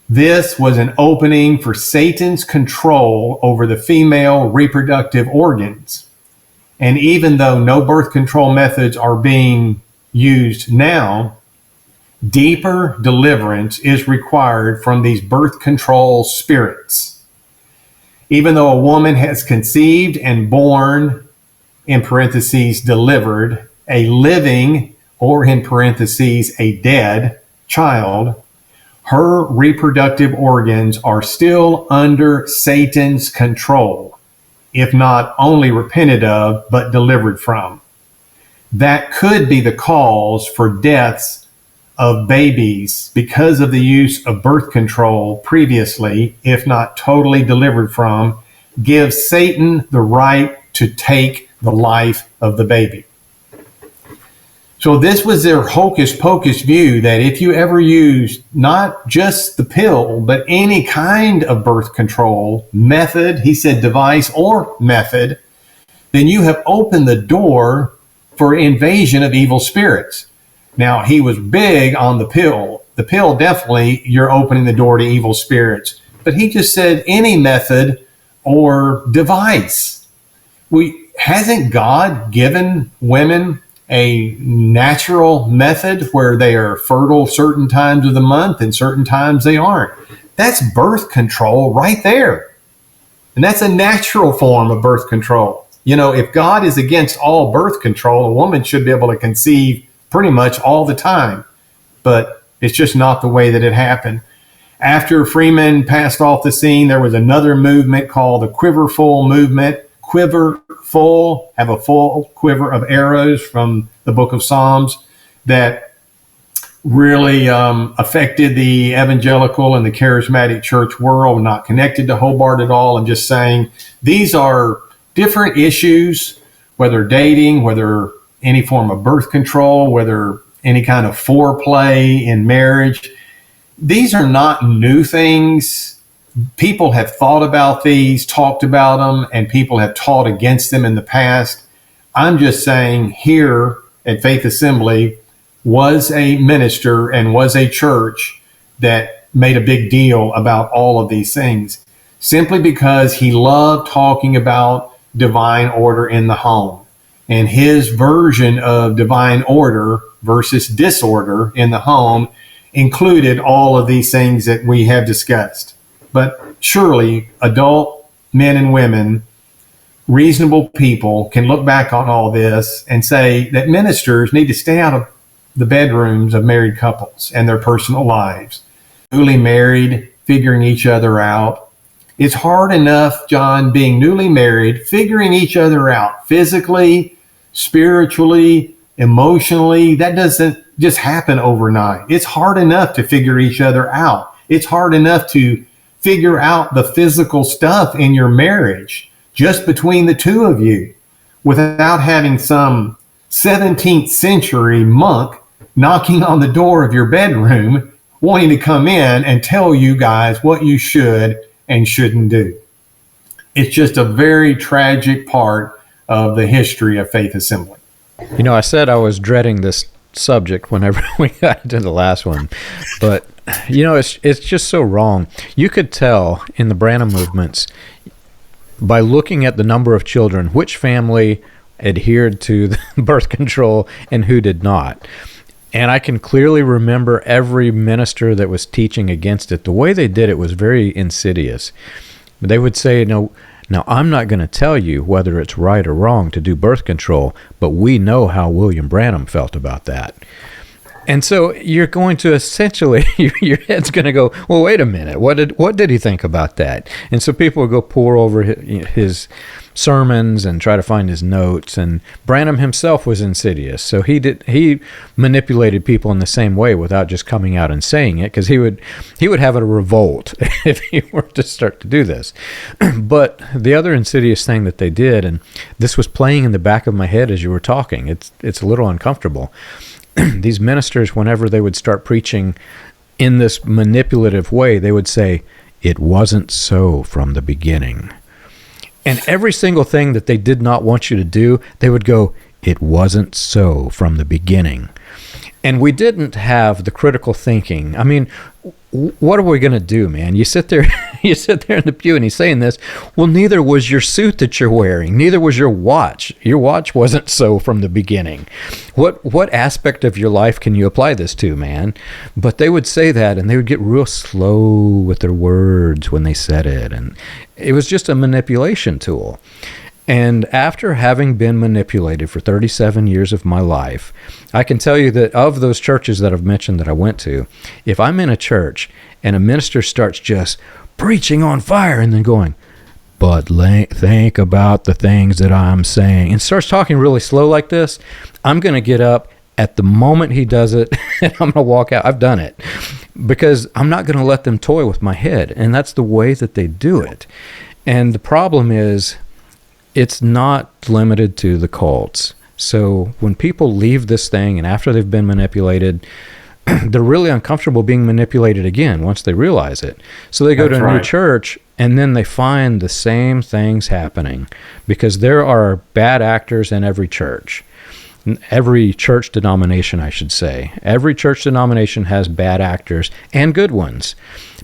this was an opening for Satan's control over the female reproductive organs. And even though no birth control methods are being used now, deeper deliverance is required from these birth control spirits. Even though a woman has conceived and born, in parentheses, delivered, a living, or in parentheses, a dead child, her reproductive organs are still under Satan's control, if not only repented of, but delivered from. That could be the cause for deaths of babies because of the use of birth control previously, if not totally delivered from, gives Satan the right to take the life of the baby. So this was their hocus pocus view, that if you ever used not just the pill, but any kind of birth control method, he said device or method, then you have opened the door for invasion of evil spirits. Now, he was big on the pill. The pill, definitely, you're opening the door to evil spirits. But he just said any method or device. Hasn't God given women a natural method where they are fertile certain times of the month and certain times they aren't? That's birth control right there. And that's a natural form of birth control. If God is against all birth control, a woman should be able to conceive pretty much all the time. But it's just not the way that it happened. After Freeman passed off the scene, there was another movement called the Quiverful movement. have a full quiver of arrows from the book of Psalms that really affected the evangelical and the charismatic church world, not connected to Hobart at all, and just saying these are different issues, whether dating, whether any form of birth control, whether any kind of foreplay in marriage. These are not new things. People have thought about these, talked about them, and people have taught against them in the past. I'm just saying here at Faith Assembly was a minister and was a church that made a big deal about all of these things, simply because he loved talking about divine order in the home. And his version of divine order versus disorder in the home included all of these things that we have discussed. But surely adult men and women, reasonable people, can look back on all this and say that ministers need to stay out of the bedrooms of married couples and their personal lives. Newly married, figuring each other out. It's hard enough, John, being newly married, figuring each other out physically, spiritually, emotionally. That doesn't just happen overnight. It's hard enough to figure each other out. It's hard enough to figure out the physical stuff in your marriage just between the two of you without having some 17th century monk knocking on the door of your bedroom wanting to come in and tell you guys what you should and shouldn't do. It's just a very tragic part of the history of Faith Assembly. You know, I said I was dreading this subject whenever we got into the last one, but you know, it's just so wrong. You could tell in the Branham movements by looking at the number of children, which family adhered to the birth control and who did not. And I can clearly remember every minister that was teaching against it. The way they did it was very insidious. They would say, no, now I'm not going to tell you whether it's right or wrong to do birth control, but we know how William Branham felt about that. And so you're going to essentially, your head's going to go, well, wait a minute, what did he think about that? And so people would go pore over his sermons and try to find his notes. And Branham himself was insidious, so he manipulated people in the same way without just coming out and saying it, because he would have a revolt if he were to start to do this. But the other insidious thing that they did, and this was playing in the back of my head as you were talking, it's a little uncomfortable. These ministers, whenever they would start preaching in this manipulative way, they would say, "It wasn't so from the beginning." And every single thing that they did not want you to do, they would go, "It wasn't so from the beginning." And we didn't have the critical thinking. I mean, what are we going to do, man? You sit there in the pew and he's saying this. Well, neither was your suit that you're wearing. Neither was your watch. Your watch wasn't so from the beginning. What aspect of your life can you apply this to, man? But they would say that, and they would get real slow with their words when they said it. And it was just a manipulation tool. And after having been manipulated for 37 years of my life, I can tell you that of those churches that I've mentioned that I went to, if I'm in a church and a minister starts just preaching on fire and then going, "But think about the things that I'm saying," and starts talking really slow like this, I'm going to get up at the moment he does it and I'm going to walk out. I've done it because I'm not going to let them toy with my head. And that's the way that they do it. And the problem is, it's not limited to the cults. So when people leave this thing and after they've been manipulated, they're really uncomfortable being manipulated again once they realize it. So they go to a new church and then they find the same things happening because there are bad actors in every church. Every church denomination, I should say. Every church denomination has bad actors and good ones.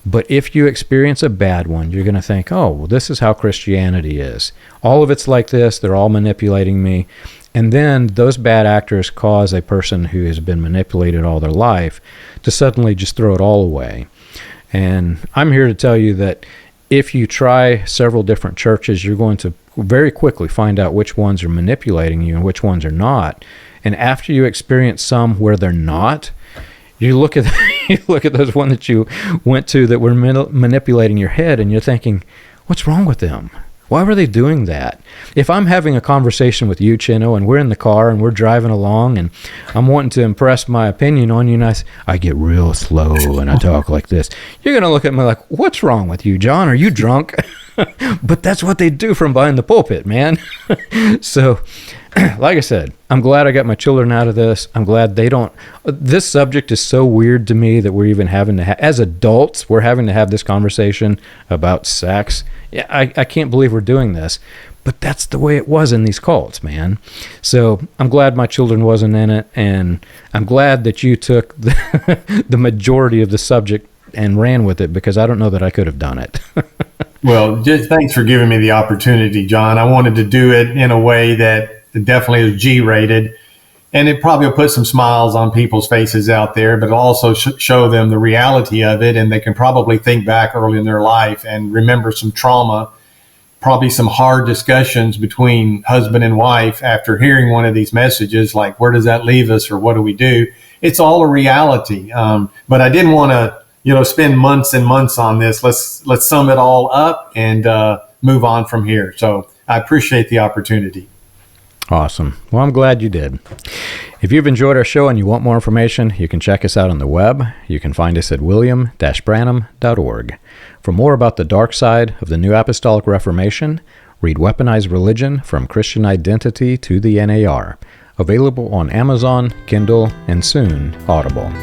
But if you experience a bad one, you're going to think, oh, well, this is how Christianity is. All of it's like this. They're all manipulating me. And then those bad actors cause a person who has been manipulated all their life to suddenly just throw it all away. And I'm here to tell you that if you try several different churches, you're going to very quickly find out which ones are manipulating you and which ones are not. And after you experience some where they're not, you look at those one that you went to that were manipulating your head, and you're thinking, what's wrong with them? Why were they doing that? If I'm having a conversation with you, Chino, and we're in the car and we're driving along and I'm wanting to impress my opinion on you, and I get real slow and I talk like this, you're going to look at me like, what's wrong with you, John? Are you drunk? But that's what they do from behind the pulpit, man. So, like I said, I'm glad I got my children out of this. I'm glad they don't. This subject is so weird to me that we're even having to as adults, we're having to have this conversation about sex. Yeah, I can't believe we're doing this. But that's the way it was in these cults, man. So I'm glad my children wasn't in it, and I'm glad that you took the majority of the subject and ran with it, because I don't know that I could have done it. Well, just thanks for giving me the opportunity, John. I wanted to do it in a way that definitely is G-rated, and it probably will put some smiles on people's faces out there, but it'll also show them the reality of it, and they can probably think back early in their life and remember some trauma, probably some hard discussions between husband and wife after hearing one of these messages, like, where does that leave us, or what do we do? It's all a reality. But I didn't want to spend months and months on this. Let's sum it all up and move on from here. So I appreciate the opportunity. Awesome. Well, I'm glad you did. If you've enjoyed our show and you want more information, you can check us out on the web. You can find us at william-branham.org. For more about the dark side of the New Apostolic Reformation, read Weaponized Religion: From Christian Identity to the NAR. Available on Amazon, Kindle, and soon Audible.